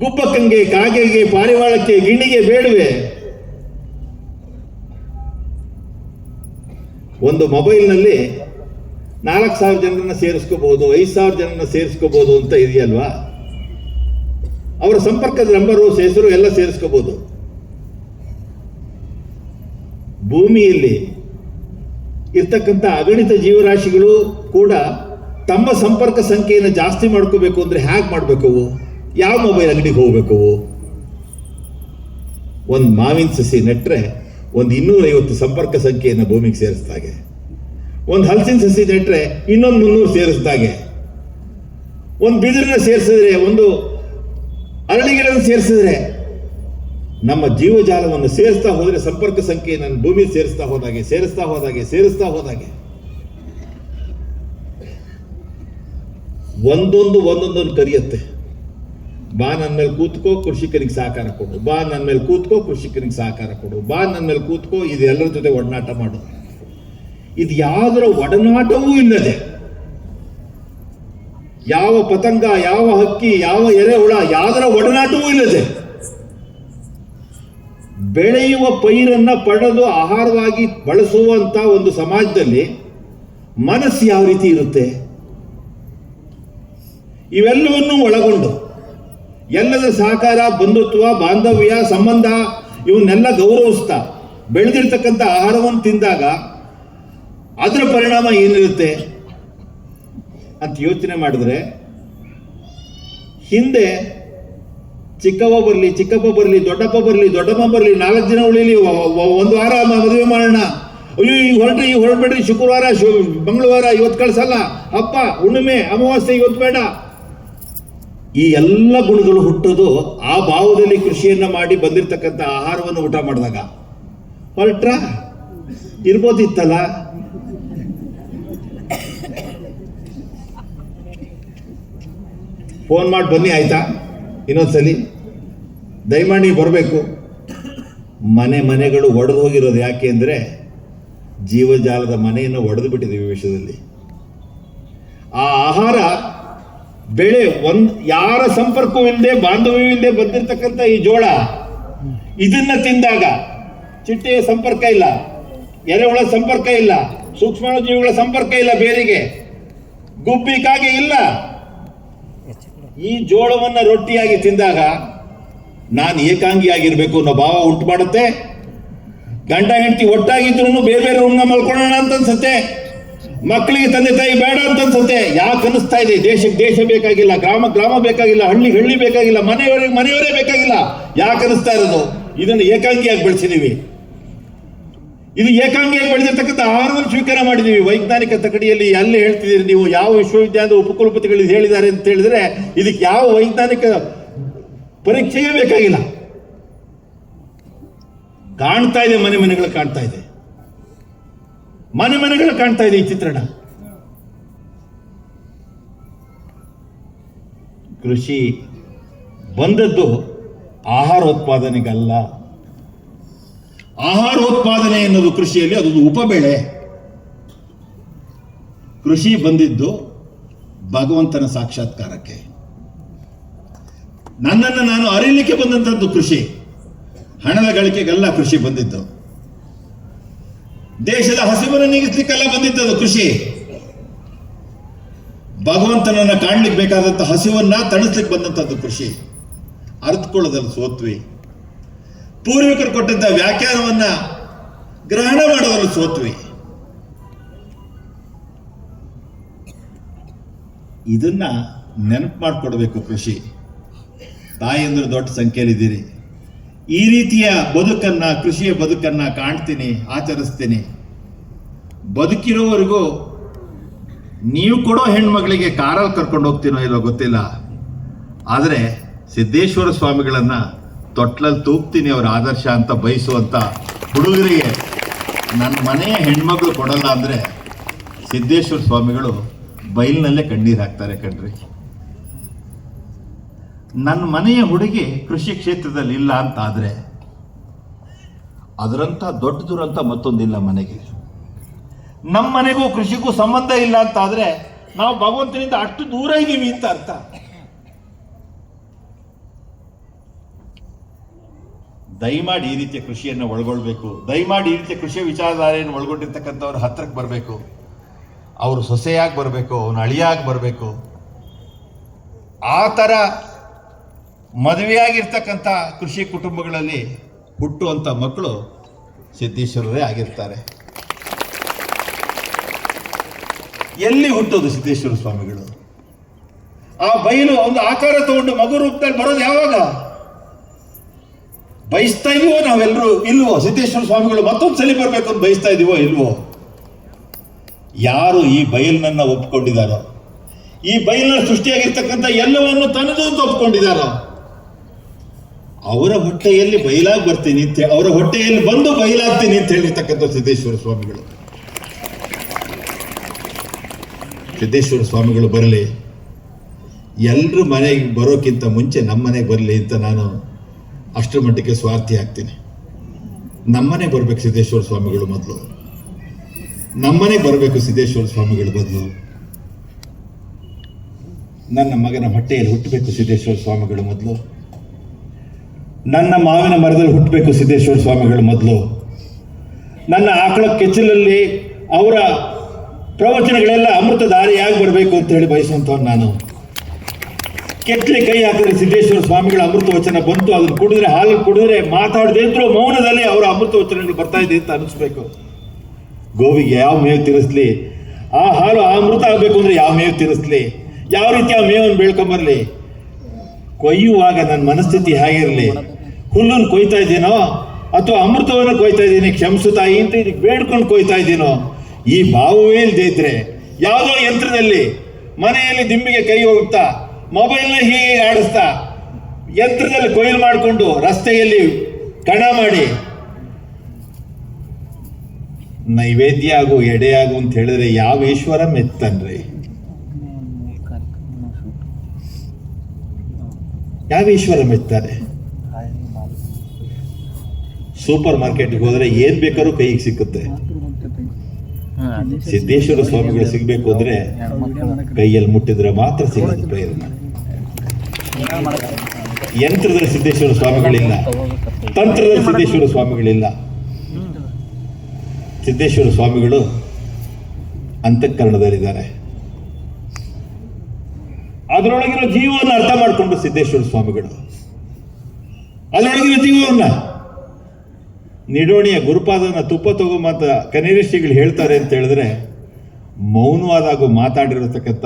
ಗುಬ್ಬಕ್ಕಂಗೆ, ಕಾಗೆಗೆ, ಪಾರಿವಾಳಕ್ಕೆ, ಗಿಣಿಗೆ ಬೇಡವೆ? ಒಂದು ಮೊಬೈಲ್ನಲ್ಲಿ 4000 ಜನರನ್ನ ಸೇರಿಸ್ಕೋಬಹುದು, 5000 ಜನರನ್ನ ಸೇರಿಸ್ಕೋಬಹುದು ಅಂತ ಇದೆಯಲ್ವಾ? ಅವರ ಸಂಪರ್ಕದ ನಂಬರು, ಹೆಸರು ಎಲ್ಲ ಸೇರಿಸ್ಕೋಬಹುದು. ಭೂಮಿಯಲ್ಲಿ ಇರ್ತಕ್ಕಂಥ ಅಗಣಿತ ಜೀವರಾಶಿಗಳು ಕೂಡ ತಮ್ಮ ಸಂಪರ್ಕ ಸಂಖ್ಯೆಯನ್ನು ಜಾಸ್ತಿ ಮಾಡ್ಕೋಬೇಕು ಅಂದ್ರೆ ಹೇಗೆ ಮಾಡಬೇಕು? ಯಾವ ಮೊಬೈಲ್ ಅಂಗಡಿಗೆ ಹೋಗ್ಬೇಕು? ಒಂದು ಮಾವಿನ ಸಸಿ ನೆಟ್ರೆ ಒಂದು 250 ಸಂಪರ್ಕ ಸಂಖ್ಯೆಯನ್ನು ಭೂಮಿಗೆ ಸೇರಿಸಿದಾಗೆ, ಒಂದು ಹಲಸಿನ ಸಸಿ ನೆಟ್ರೆ ಇನ್ನೊಂದು 300 ಸೇರಿಸಿದಾಗೆ, ಒಂದು ಬಿದಿರನ್ನ ಸೇರಿಸಿದ್ರೆ, ಒಂದು ಅರಳಿಗಿಡನ ಸೇರಿಸಿದ್ರೆ, ನಮ್ಮ ಜೀವಜಾಲವನ್ನು ಸೇರಿಸ್ತಾ ಹೋದರೆ ಸಂಪರ್ಕ ಸಂಖ್ಯೆಯನ್ನು ಭೂಮಿ ಸೇರಿಸ್ತಾ ಹೋದಾಗೆ ಒಂದೊಂದೊಂದೊಂದು ಕರೆಯುತ್ತೆ. ಬಾ ನನ್ನ ಮೇಲೆ ಕೂತ್ಕೋ, ಕೃಷಿಕನಿಗೆ ಸಹಕಾರ ಕೊಡು, ಬಾ ನನ್ನ ಮೇಲೆ ಕೂತ್ಕೋ, ಕೃಷಿಕನಿಗೆ ಸಹಕಾರ ಕೊಡು, ಬಾ ನನ್ನ ಮೇಲೆ ಕೂತ್ಕೋ, ಇದು ಎಲ್ಲರ ಜೊತೆ ಒಡನಾಟ ಮಾಡು. ಇದು ಯಾವುದರ ಒಡನಾಟವೂ ಇಲ್ಲದೆ, ಯಾವ ಪತಂಗ, ಯಾವ ಹಕ್ಕಿ, ಯಾವ ಎರೆಹುಳ, ಯಾವುದರ ಒಡನಾಟವೂ ಇಲ್ಲದೆ ಬೆಳೆಯುವ ಪೈರನ್ನ ಪಡೆದು ಆಹಾರವಾಗಿ ಬಳಸುವಂತ ಒಂದು ಸಮಾಜದಲ್ಲಿ ಮನಸ್ಸು ಯಾವ ರೀತಿ ಇರುತ್ತೆ? ಇವೆಲ್ಲವನ್ನೂ ಒಳಗೊಂಡು ಎಲ್ಲದರ ಸಹಕಾರ, ಬಂಧುತ್ವ, ಬಾಂಧವ್ಯ, ಸಂಬಂಧ ಇವನ್ನೆಲ್ಲ ಗೌರವಿಸ್ತಾ ಬೆಳೆದಿರ್ತಕ್ಕಂಥ ಆಹಾರವನ್ನು ತಿಂದಾಗ ಅದರ ಪರಿಣಾಮ ಏನಿರುತ್ತೆ ಅಂತ ಯೋಚನೆ ಮಾಡಿದ್ರೆ, ಹಿಂದೆ ಚಿಕ್ಕವ್ವ ಬರಲಿ, ಚಿಕ್ಕಪ್ಪ ಬರಲಿ, ದೊಡ್ಡಪ್ಪ ಬರಲಿ, ದೊಡ್ಡಮ್ಮ ಬರಲಿ, 4 ದಿನ ಉಳಿಲಿ, 1 ವಾರ ಮದುವೆ ಮಾಡೋಣ, ಅಯ್ಯೋ ಈಗ ಹೊರಟ್ರಿ, ಈಗ ಹೊರಡ್ಬೇಡ್ರಿ, ಶುಕ್ರವಾರ, ಮಂಗಳವಾರ, ಇವತ್ತು ಕಳ್ಸಲ್ಲ, ಹಬ್ಬ, ಹುಣ್ಣಿಮೆ, ಅಮಾವಾಸ್ಯೆ, ಇವತ್ತು ಬೇಡ. ಈ ಎಲ್ಲ ಗುಣಗಳು ಹುಟ್ಟೋದು ಆ ಭಾವದಲ್ಲಿ ಕೃಷಿಯನ್ನ ಮಾಡಿ ಬಂದಿರತಕ್ಕಂಥ ಆಹಾರವನ್ನು ಊಟ ಮಾಡಿದಾಗ. ಹೊರಟ್ರ ಇರ್ಬೋದಿತ್ತಲ್ಲ. ಫೋನ್ ಮಾಡಿ ಬನ್ನಿ ಆಯ್ತಾ, ಇನ್ನೊಂದ್ಸಲಿ ದಯಮಾಡಿ ಬರಬೇಕು. ಮನೆಗಳು ಒಡೆದು ಹೋಗಿರೋದು ಯಾಕೆ ಅಂದರೆ ಜೀವಜಾಲದ ಮನೆಯನ್ನು ಒಡೆದು ಬಿಟ್ಟಿದ್ದೀವಿ ವಿಷಯದಲ್ಲಿ. ಆ ಆಹಾರ ಬೆಳೆ ಯಾರ ಸಂಪರ್ಕವೂ ಇಲ್ಲದೆ, ಬಾಂಧವ್ಯವಿಲ್ಲದೆ ಬಂದಿರತಕ್ಕಂಥ ಈ ಜೋಳ, ಇದನ್ನ ತಿಂದಾಗ ಚಿಟ್ಟೆಯ ಸಂಪರ್ಕ ಇಲ್ಲ, ಎರೆಹುಳ ಸಂಪರ್ಕ ಇಲ್ಲ, ಸೂಕ್ಷ್ಮಾಣುಜೀವಿಗಳ ಸಂಪರ್ಕ ಇಲ್ಲ, ಬೇರಿಗೆ ಗುಬ್ಬಿ ಕಾಗೆ ಇಲ್ಲ. ಈ ಜೋಳವನ್ನ ರೊಟ್ಟಿಯಾಗಿ ತಿಂದಾಗ ನಾನು ಏಕಾಂಗಿಯಾಗಿರ್ಬೇಕು ಅನ್ನೋ ಭಾವ ಉಂಟು ಮಾಡುತ್ತೆ. ಗಂಡ ಹೆಂಡತಿ ಒಟ್ಟಾಗಿದ್ರು ಬೇರೆ ಬೇರೆ ರೂಮ್ನ ಮಲ್ಕೊಳ್ಳೋಣ ಅಂತ ಅನ್ಸುತ್ತೆ. ಮಕ್ಕಳಿಗೆ ತಂದೆ ತಾಯಿ ಬೇಡ ಅಂತ ಅನ್ಸುತ್ತೆ. ಯಾಕೆ ಅನಿಸ್ತಾ ಇದೆ? ದೇಶಕ್ಕೆ ದೇಶ ಬೇಕಾಗಿಲ್ಲ, ಗ್ರಾಮ ಬೇಕಾಗಿಲ್ಲ, ಹಳ್ಳಿ ಬೇಕಾಗಿಲ್ಲ, ಮನೆಯವರೇ ಬೇಕಾಗಿಲ್ಲ. ಯಾಕೆ ಅನಿಸ್ತಾ ಇರೋದು? ಇದನ್ನು ಏಕಾಂಗಿಯಾಗಿ ಬೆಳೆಸಿದೀವಿ. ಇದು ಏಕಾಂಗಿಯಾಗಿ ಬೆಳೆದಿರ್ತಕ್ಕಂಥ ಆಹಾರವನ್ನು ಸ್ವೀಕಾರ ಮಾಡಿದೀವಿ. ವೈಜ್ಞಾನಿಕ ತಕಡಿಯಲ್ಲಿ ಅಲ್ಲಿ ಹೇಳ್ತಿದ್ದೀರಿ ನೀವು, ಯಾವ ವಿಶ್ವವಿದ್ಯಾಲಯದ ಉಪಕುಲಪತಿಗಳು ಹೇಳಿದ್ದಾರೆ ಅಂತ ಹೇಳಿದ್ರೆ ಇದಕ್ಕೆ ಯಾವ ವೈಜ್ಞಾನಿಕ ಪರೀಕ್ಷೆಯೇ ಬೇಕಾಗಿಲ್ಲ. ಕಾಣ್ತಾ ಇದೆ, ಮನೆಗಳು ಕಾಣ್ತಾ ಇದೆ, ಮನೆಗಳು ಕಾಣ್ತಾ ಇದೆ ಈ ಚಿತ್ರಣ. ಕೃಷಿ ಬಂದದ್ದು ಆಹಾರೋತ್ಪಾದನೆಗಲ್ಲ. ಆಹಾರೋತ್ಪಾದನೆ ಎನ್ನುವುದು ಕೃಷಿಯಲ್ಲಿ ಅದೊಂದು ಉಪಬೆಳೆ. ಕೃಷಿ ಬಂದಿದ್ದು ಭಗವಂತನ ಸಾಕ್ಷಾತ್ಕಾರಕ್ಕೆ. ನನ್ನನ್ನು ನಾನು ಅರಿಲಿಕ್ಕೆ ಬಂದಂಥದ್ದು ಕೃಷಿ. ಹಣದ ಗಳಿಕೆಗೆಲ್ಲ ಕೃಷಿ ಬಂದಿದ್ದು. ದೇಶದ ಹಸಿವನ್ನು ನೀಗಿಸ್ಲಿಕ್ಕೆಲ್ಲ ಬಂದಿದ್ದದು ಕೃಷಿ. ಭಗವಂತನನ್ನ ಕಾಣ್ಲಿಕ್ಕೆ ಬೇಕಾದಂತ ಹಸಿವನ್ನ ತಣಿಸ್ಲಿಕ್ಕೆ ಬಂದಂಥದ್ದು ಕೃಷಿ. ಅರ್ಥಕೊಳ್ಳೋದಲ್ಲಿ ಸೋತ್ವಿ. ಪೂರ್ವಿಕರು ಕೊಟ್ಟಂತ ವ್ಯಾಖ್ಯಾನವನ್ನ ಗ್ರಹಣ ಮಾಡೋದ್ರಲ್ಲಿ ಸೋತ್ವಿ. ಇದನ್ನ ನೆನಪು ಮಾಡಿಕೊಡ್ಬೇಕು ಕೃಷಿ. ತಾಯಂದ್ರು ದೊಡ್ಡ ಸಂಖ್ಯೆಯಲ್ಲಿದ್ದೀರಿ. ಈ ರೀತಿಯ ಬದುಕನ್ನ, ಕೃಷಿಯ ಬದುಕನ್ನ ಕಾಣ್ತೀನಿ, ಆಚರಿಸ್ತೀನಿ. ಬದುಕಿರೋವರೆಗೂ ನೀವು ಕೊಡೋ ಹೆಣ್ಮಗಳಿಗೆ ಕಾರಲ್ಲಿ ಕರ್ಕೊಂಡು ಹೋಗ್ತೀನೋ ಇಲ್ಲೋ ಗೊತ್ತಿಲ್ಲ, ಆದರೆ ಸಿದ್ದೇಶ್ವರ ಸ್ವಾಮಿಗಳನ್ನ ತೊಟ್ಲಲ್ಲಿ ತೂಗ್ತೀನಿ ಅವರ ಆದರ್ಶ ಅಂತ ಬಯಸುವಂತ ಹುಡುಗರಿಗೆ ನನ್ನ ಮನೆಯ ಹೆಣ್ಮಗಳು ಕೊಡಲ್ಲ ಅಂದ್ರೆ ಸಿದ್ದೇಶ್ವರ ಸ್ವಾಮಿಗಳು ಬೈಲಿನಲ್ಲೇ ಕಣ್ಣೀರು ಹಾಕ್ತಾರೆ ಕಣ್ರಿ. ನನ್ನ ಮನೆಯ ಹುಡುಗಿ ಕೃಷಿ ಕ್ಷೇತ್ರದಲ್ಲಿ ಇಲ್ಲ ಅಂತ ಆದ್ರೆ ಅದರಂತ ದೊಡ್ಡ ದುರಂತ ಮತ್ತೊಂದಿಲ್ಲ ಮನೆಗೆ. ನಮ್ಮ ಮನೆಗೂ ಕೃಷಿಗೂ ಸಂಬಂಧ ಇಲ್ಲ ಅಂತ ಆದ್ರೆ ನಾವು ಭಗವಂತನಿಂದ ಅಷ್ಟು ದೂರ ಇದ್ದೀವಿ ಅಂತ ಅರ್ಥ. ದಯಮಾಡಿ ಈ ರೀತಿಯ ಕೃಷಿಯನ್ನು ಒಳಗೊಳ್ಬೇಕು. ದಯಮಾಡಿ ಈ ರೀತಿಯ ಕೃಷಿಯ ವಿಚಾರಧಾರೆಯನ್ನು ಒಳಗೊಂಡಿರ್ತಕ್ಕಂಥವ್ರ ಹತ್ರಕ್ಕೆ ಬರಬೇಕು. ಅವರು ಸೊಸೆಯಾಗಿ ಬರಬೇಕು, ಅವನು ಅಳಿಯಾಗಿ ಬರಬೇಕು. ಆ ಥರ ಮದುವೆಯಾಗಿರ್ತಕ್ಕಂಥ ಕೃಷಿ ಕುಟುಂಬಗಳಲ್ಲಿ ಹುಟ್ಟುವಂಥ ಮಕ್ಕಳು ಸಿದ್ದೇಶ್ವರರೇ ಆಗಿರ್ತಾರೆ. ಎಲ್ಲಿ ಹುಟ್ಟೋದು ಸಿದ್ದೇಶ್ವರ ಸ್ವಾಮಿಗಳು? ಆ ಬಯಲು ಒಂದು ಆಕಾರ ತಗೊಂಡು ಮಗು ರೂಪದಲ್ಲಿ ಬರೋದು ಯಾವಾಗ? ಬಯಸ್ತಾ ಇದೀವೋ ನಾವೆಲ್ಲರೂ? ಇಲ್ವೋ? ಸಿದ್ದೇಶ್ವರ ಸ್ವಾಮಿಗಳು ಮತ್ತೊಂದ್ಸಲಿ ಬರ್ಬೇಕು ಅಂತ ಬಯಸ್ತಾ ಇದೀವೋ ಇಲ್ವೋ? ಯಾರು ಈ ಬಯಲನ್ನ ಒಪ್ಕೊಂಡಿದ್ದಾರೋ, ಈ ಬಯಲಿನ ಸೃಷ್ಟಿಯಾಗಿರ್ತಕ್ಕಂಥ ಎಲ್ಲವನ್ನು ತನ್ನದು ಅಂತ ಒಪ್ಕೊಂಡಿದ್ದಾರೋ, ಅವರ ಹೊಟ್ಟೆಯಲ್ಲಿ ಬಯಲಾಗಿ ಬರ್ತೀನಿ ಅಂತ, ಅವರ ಹೊಟ್ಟೆಯಲ್ಲಿ ಬಂದು ಬಯಲಾಗ್ತೀನಿ ಅಂತ ಹೇಳಿರ್ತಕ್ಕಂಥ ಸಿದ್ದೇಶ್ವರ ಸ್ವಾಮಿಗಳು. ಸಿದ್ದೇಶ್ವರ ಸ್ವಾಮಿಗಳು ಬರಲಿ, ಎಲ್ಲರೂ ಮನೆಗೆ ಬರೋಕ್ಕಿಂತ ಮುಂಚೆ ನಮ್ಮ ಮನೆಗೆ ಬರಲಿ ಅಂತ ನಾನು ಅಷ್ಟರ ಮಟ್ಟಿಗೆ ಸ್ವಾರ್ಥಿ ಆಗ್ತೀನಿ. ನಮ್ಮನೆ ಬರ್ಬೇಕು ಸಿದ್ದೇಶ್ವರ ಸ್ವಾಮಿಗಳು ಮೊದಲು. ನಮ್ಮನೆಗೆ ಬರಬೇಕು ಸಿದ್ದೇಶ್ವರ ಸ್ವಾಮಿಗಳ ಬದಲು. ನನ್ನ ಮಗನ ಹೊಟ್ಟೆಯಲ್ಲಿ ಹುಟ್ಟಬೇಕು ಸಿದ್ದೇಶ್ವರ ಸ್ವಾಮಿಗಳ ಮೊದಲು. ನನ್ನ ಮಾವಿನ ಮರದಲ್ಲಿ ಹುಟ್ಟಬೇಕು ಸಿದ್ದೇಶ್ವರ ಸ್ವಾಮಿಗಳ ಮೊದಲು. ನನ್ನ ಆಕಳ ಕೆಚ್ಚಲಲ್ಲಿ ಅವರ ಪ್ರವಚನಗಳೆಲ್ಲ ಅಮೃತ ದಾರಿಯಾಗಿ ಬರಬೇಕು ಅಂತ ಹೇಳಿ ಬಯಸುವಂಥವ್ನು ನಾನು. ಕೆಟ್ಟಲೆ ಕೈ ಹಾಕಿದ್ರೆ ಸಿದ್ದೇಶ್ವರ ಸ್ವಾಮಿಗಳ ಅಮೃತ ವಚನ ಬಂತು, ಅದನ್ನು ಕುಡಿದ್ರೆ, ಹಾಲು ಕುಡಿದ್ರೆ, ಮಾತಾಡದೇ ಇದ್ರು ಮೌನದಲ್ಲಿ ಅವರ ಅಮೃತ ವಚನಗಳು ಬರ್ತಾ ಇದೆ ಅಂತ ಅನಿಸ್ಬೇಕು. ಗೋವಿಗೆ ಯಾವ ಮೇವು ತಿನ್ನಿಸ್ಲಿ, ಆ ಹಾಲು ಆ ಅಮೃತ ಆಗಬೇಕು ಅಂದರೆ ಯಾವ ಮೇವು ತಿನ್ನಿಸ್ಲಿ, ಯಾವ ರೀತಿ ಆ ಮೇವನ್ನು ಬೆಳ್ಕೊಂಬರ್ಲಿ. ಕೊಯ್ಯುವಾಗ ನನ್ನ ಮನಸ್ಥಿತಿ ಹೇಗಿರಲಿ, ಹುಲ್ಲನ್ನು ಕೊಯ್ತಾ ಇದ್ದೀನೋ ಅಥವಾ ಅಮೃತವನ್ನು ಕೊಯ್ತಾ ಇದ್ದೀನಿ ಕ್ಷಮಿಸು ತಾಯಿ ಅಂತ ಇದಕ್ಕೆ ಬೇಡ್ಕೊಂಡು ಕೊಯ್ತಾ ಇದ್ದೀನೋ, ಈ ಭಾವವೇ ಇಲ್ಲದೆ ಇದ್ರೆ ಯಾವುದೋ ಯಂತ್ರದಲ್ಲಿ ಮನೆಯಲ್ಲಿ ದಿಂಬಿಗೆ ಕೈ ಹೋಗ್ತಾ ಮೊಬೈಲ್ನ ಹೀಗೆ ಆಡಿಸ್ತಾ ಯಂತ್ರದಲ್ಲಿ ಕೊಯ್ಲು ಮಾಡಿಕೊಂಡು ರಸ್ತೆಯಲ್ಲಿ ಕಣ ಮಾಡಿ ನೈವೇದ್ಯ ಆಗು ಎಡೆಯಾಗು ಅಂತ ಹೇಳಿದ್ರೆ ಯಾವ ಈಶ್ವರ ಮೆತ್ತನ್ರಿ? ಯಾವ ಈಶ್ವರ ಮೆತ್ತಾರೆ? ಸೂಪರ್ ಮಾರ್ಕೆಟ್ಗೆ ಹೋದ್ರೆ ಏನ್ ಬೇಕಾದ್ರೂ ಕೈಗೆ ಸಿಕ್ಕುತ್ತೆ. ಸಿದ್ದೇಶ್ವರ ಸ್ವಾಮಿಗಳು ಸಿಗ್ಬೇಕು ಅಂದ್ರೆ ಕೈಯಲ್ಲಿ ಮುಟ್ಟಿದ್ರೆ ಮಾತ್ರ ಸಿಗೋದು ಪ್ರೇರಣೆ. ಯಂತ್ರದಲ್ಲಿ ಸಿದ್ದೇಶ್ವರ ಸ್ವಾಮಿಗಳಿಲ್ಲ, ತಂತ್ರದಲ್ಲಿ ಸಿದ್ದೇಶ್ವರ ಸ್ವಾಮಿಗಳಿಲ್ಲ. ಸಿದ್ದೇಶ್ವರ ಸ್ವಾಮಿಗಳು ಅಂತಃಕರಣದಲ್ಲಿದ್ದಾರೆ. ಅದರೊಳಗಿರೋ ಜೀವವನ್ನು ಅರ್ಥ ಮಾಡಿಕೊಂಡು ಸಿದ್ದೇಶ್ವರ ಸ್ವಾಮಿಗಳು ಅದರೊಳಗಿರೋ ಜೀವವನ್ನ ನಿಡೋಣಿಯ ಗುರುಪಾದನ ತುಪ್ಪ ತಗೊಂಬಂತ ಕನಿರಿಷಿಗಳು ಹೇಳ್ತಾರೆ ಅಂತ ಹೇಳಿದ್ರೆ ಮೌನವಾದಾಗ ಮಾತಾಡಿರತಕ್ಕಂಥ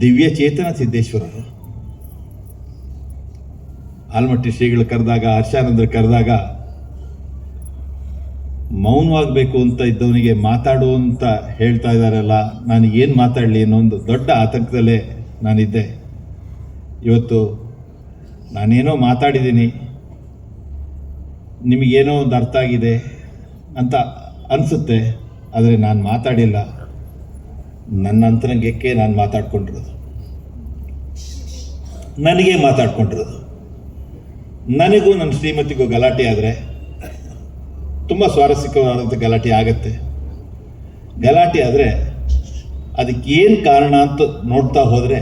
ದಿವ್ಯ ಚೇತನ ಸಿದ್ದೇಶ್ವರರು. ಆಲ್ಮಟ್ಟಿ ಶ್ರೀಗಳು ಕರೆದಾಗ, ಹರ್ಷಾನಂದರು ಕರೆದಾಗ ಮೌನವಾಗಬೇಕು ಅಂತ ಇದ್ದವನಿಗೆ ಮಾತಾಡು ಅಂತ ಹೇಳ್ತಾ ಇದ್ದಾರಲ್ಲ, ನಾನು ಏನು ಮಾತಾಡಲಿ ಅನ್ನೋ ಒಂದು ದೊಡ್ಡ ಆತಂಕದಲ್ಲೇ ನಾನಿದ್ದೆ. ಇವತ್ತು ನಾನೇನೋ ಮಾತಾಡಿದ್ದೀನಿ, ನಿಮಗೇನೋ ಒಂದು ಅರ್ಥ ಆಗಿದೆ ಅಂತ ಅನಿಸುತ್ತೆ, ಆದರೆ ನಾನು ಮಾತಾಡಿಲ್ಲ. ನನ್ನ ಅಂತರಂಗಕ್ಕೆ ನಾನು ಮಾತಾಡ್ಕೊಂಡಿರೋದು, ನನಗೆ ಮಾತಾಡ್ಕೊಂಡಿರೋದು. ನನಗೂ ನನ್ನ ಶ್ರೀಮತಿಗೂ ಗಲಾಟೆ ಆದರೆ ತುಂಬ ಸ್ವಾರಸ್ಯಕರವಾದಂಥ ಗಲಾಟೆ ಆಗತ್ತೆ. ಗಲಾಟೆ ಆದರೆ ಅದಕ್ಕೆ ಏನು ಕಾರಣ ಅಂತ ನೋಡ್ತಾ ಹೋದರೆ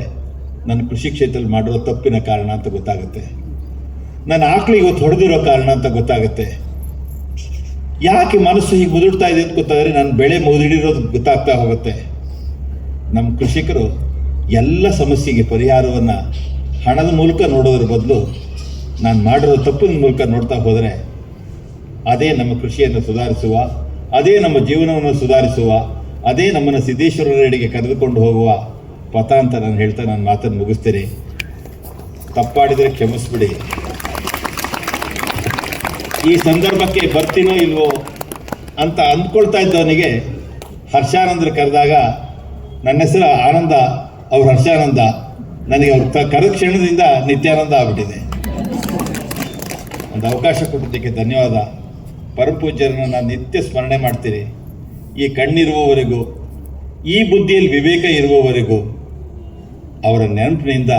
ನನ್ನ ಕೃಷಿ ಕ್ಷೇತ್ರದಲ್ಲಿ ಮಾಡಿರೋ ತಪ್ಪಿನ ಕಾರಣ ಅಂತ ಗೊತ್ತಾಗುತ್ತೆ. ನನ್ನ ಆಕಳಿಗೆ ಇವತ್ತು ಹೊಡೆದಿರೋ ಕಾರಣ ಅಂತ ಗೊತ್ತಾಗುತ್ತೆ. ಯಾಕೆ ಮನಸ್ಸು ಹೀಗೆ ಮುದುಡ್ತಾ ಇದೆ ಅಂತ ಗೊತ್ತಾದರೆ ನನ್ನ ಬೆಳೆ ಮುದುಡಿರೋದು ಗೊತ್ತಾಗ್ತಾ ಹೋಗುತ್ತೆ. ನಮ್ಮ ಕೃಷಿಕರು ಎಲ್ಲ ಸಮಸ್ಯೆಗೆ ಪರಿಹಾರವನ್ನು ಹಣದ ಮೂಲಕ ನೋಡೋದ್ರ ಬದಲು ನಾನು ಮಾಡಿರೋ ತಪ್ಪಿನ ಮೂಲಕ ನೋಡ್ತಾ ಹೋದರೆ ಅದೇ ನಮ್ಮ ಕೃಷಿಯನ್ನು ಸುಧಾರಿಸುವ, ಅದೇ ನಮ್ಮ ಜೀವನವನ್ನು ಸುಧಾರಿಸುವ, ಅದೇ ನಮ್ಮನ್ನು ಸಿದ್ದೇಶ್ವರರೆಡೆಗೆ ಕರೆದುಕೊಂಡು ಹೋಗುವ ಪಥ ಅಂತ ನಾನು ಹೇಳ್ತಾ ನನ್ನ ಮಾತನ್ನು ಮುಗಿಸ್ತೇನೆ. ತಪ್ಪಾಡಿದರೆ ಕ್ಷಮಿಸ್ಬಿಡಿ. ಈ ಸಂದರ್ಭಕ್ಕೆ ಬರ್ತೀನೋ ಇಲ್ವೋ ಅಂತ ಅಂದ್ಕೊಳ್ತಾ ಇದ್ದವನಿಗೆ ಹರ್ಷಾನಂದರು ಕರೆದಾಗ ನನ್ನ ಹೆಸರು ಆನಂದ, ಅವ್ರ ಹರ್ಷಾನಂದ. ನನಗೆ ಅವ್ರ ಕರೆದ ಕ್ಷಣದಿಂದ ನಿತ್ಯಾನಂದ ಆಗ್ಬಿಟ್ಟಿದೆ. ಒಂದು ಅವಕಾಶ ಕೊಟ್ಟಿದ್ದಕ್ಕೆ ಧನ್ಯವಾದ. ಪರಮಪೂಜ್ಯರನ್ನು ನಾನು ನಿತ್ಯ ಸ್ಮರಣೆ ಮಾಡ್ತೀನಿ. ಈ ಕಣ್ಣಿರುವವರೆಗೂ, ಈ ಬುದ್ಧಿಯಲ್ಲಿ ವಿವೇಕ ಇರುವವರೆಗೂ ಅವರ ನೆನಪಿನಿಂದ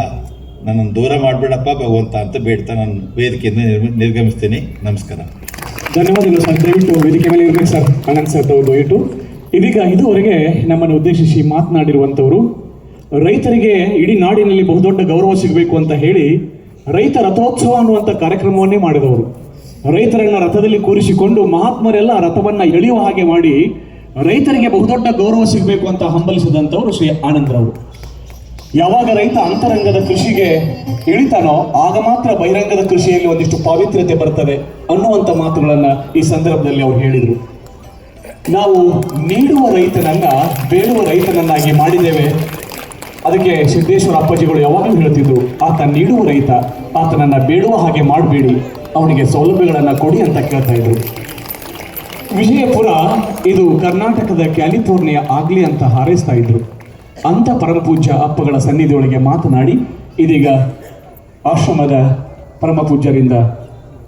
ನನ್ನನ್ನು ದೂರ ಮಾಡಬೇಡಪ್ಪ ಭಗವಂತ ಅಂತ ಬೇಡ್ತಾ ನಾನು ವೇದಿಕೆಯಿಂದ ನಿರ್ಗಮಿಸ್ತೀನಿ. ನಮಸ್ಕಾರ. ಧನ್ಯವಾದಗಳು ಸರ್. ದಯವಿಟ್ಟು ವೇದಿಕೆ ಮೇಲೆ ಇರಬೇಕು ಸರ್. ಆನಂದ್ ಸರ್ ದಯವಿಟ್ಟು. ಇದೀಗ ಇದುವರೆಗೆ ನಮ್ಮನ್ನು ಉದ್ದೇಶಿಸಿ ಮಾತನಾಡಿರುವಂಥವರು ರೈತರಿಗೆ ಇಡೀ ನಾಡಿನಲ್ಲಿ ಬಹುದೊಡ್ಡ ಗೌರವ ಸಿಗಬೇಕು ಅಂತ ಹೇಳಿ ರೈತ ರಥೋತ್ಸವ ಅನ್ನುವಂಥ ಕಾರ್ಯಕ್ರಮವನ್ನೇ ಮಾಡಿದವರು. ರೈತರನ್ನ ರಥದಲ್ಲಿ ಕೂರಿಸಿಕೊಂಡು ಮಹಾತ್ಮರೆಲ್ಲ ರಥವನ್ನ ಎಳೆಯುವ ಹಾಗೆ ಮಾಡಿ ರೈತರಿಗೆ ಬಹುದೊಡ್ಡ ಗೌರವ ಸಿಗಬೇಕು ಅಂತ ಹಂಬಲಿಸಿದಂಥವರು ಶ್ರೀ ಆನಂದರವರು. ಯಾವಾಗ ರೈತ ಅಂತರಂಗದ ಕೃಷಿಗೆ ಇಳಿತಾನೋ ಆಗ ಮಾತ್ರ ಬಹಿರಂಗದ ಕೃಷಿಯಲ್ಲಿ ಒಂದಿಷ್ಟು ಪಾವಿತ್ರ್ಯತೆ ಬರ್ತದೆ ಅನ್ನುವಂಥ ಮಾತುಗಳನ್ನ ಈ ಸಂದರ್ಭದಲ್ಲಿ ಅವರು ಹೇಳಿದರು. ನಾವು ನೀಡುವ ರೈತನನ್ನ ಬೇಡುವ ರೈತನನ್ನಾಗಿ ಮಾಡಿದ್ದೇವೆ. ಅದಕ್ಕೆ ಸಿದ್ದೇಶ್ವರ ಅಪ್ಪಾಜಿಗಳು ಯಾವಾಗಲೂ ಹೇಳ್ತಿದ್ರು, ಆತ ನೀಡುವ ರೈತ, ಆತನನ್ನ ಬೇಡುವ ಹಾಗೆ ಮಾಡಬೇಡಿ, ಅವನಿಗೆ ಸೌಲಭ್ಯಗಳನ್ನು ಕೊಡಿ ಅಂತ ಕೇಳ್ತಾ ಇದ್ರು. ವಿಜಯಪುರ ಇದು ಕರ್ನಾಟಕದ ಕ್ಯಾಲಿಫೋರ್ನಿಯಾ ಆಗಲಿ ಅಂತ ಹಾರೈಸ್ತಾ ಇದ್ರು. ಅಂಥ ಪರಮಪೂಜ್ಯ ಅಪ್ಪಗಳ ಸನ್ನಿಧಿಯೊಳಗೆ ಮಾತನಾಡಿ ಇದೀಗ ಆಶ್ರಮದ ಪರಮಪೂಜ್ಯರಿಂದ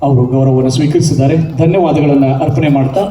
ಅವರು ಗೌರವವನ್ನು ಸ್ವೀಕರಿಸಿದ್ದಾರೆ. ಧನ್ಯವಾದಗಳನ್ನು ಅರ್ಪಣೆ ಮಾಡ್ತಾ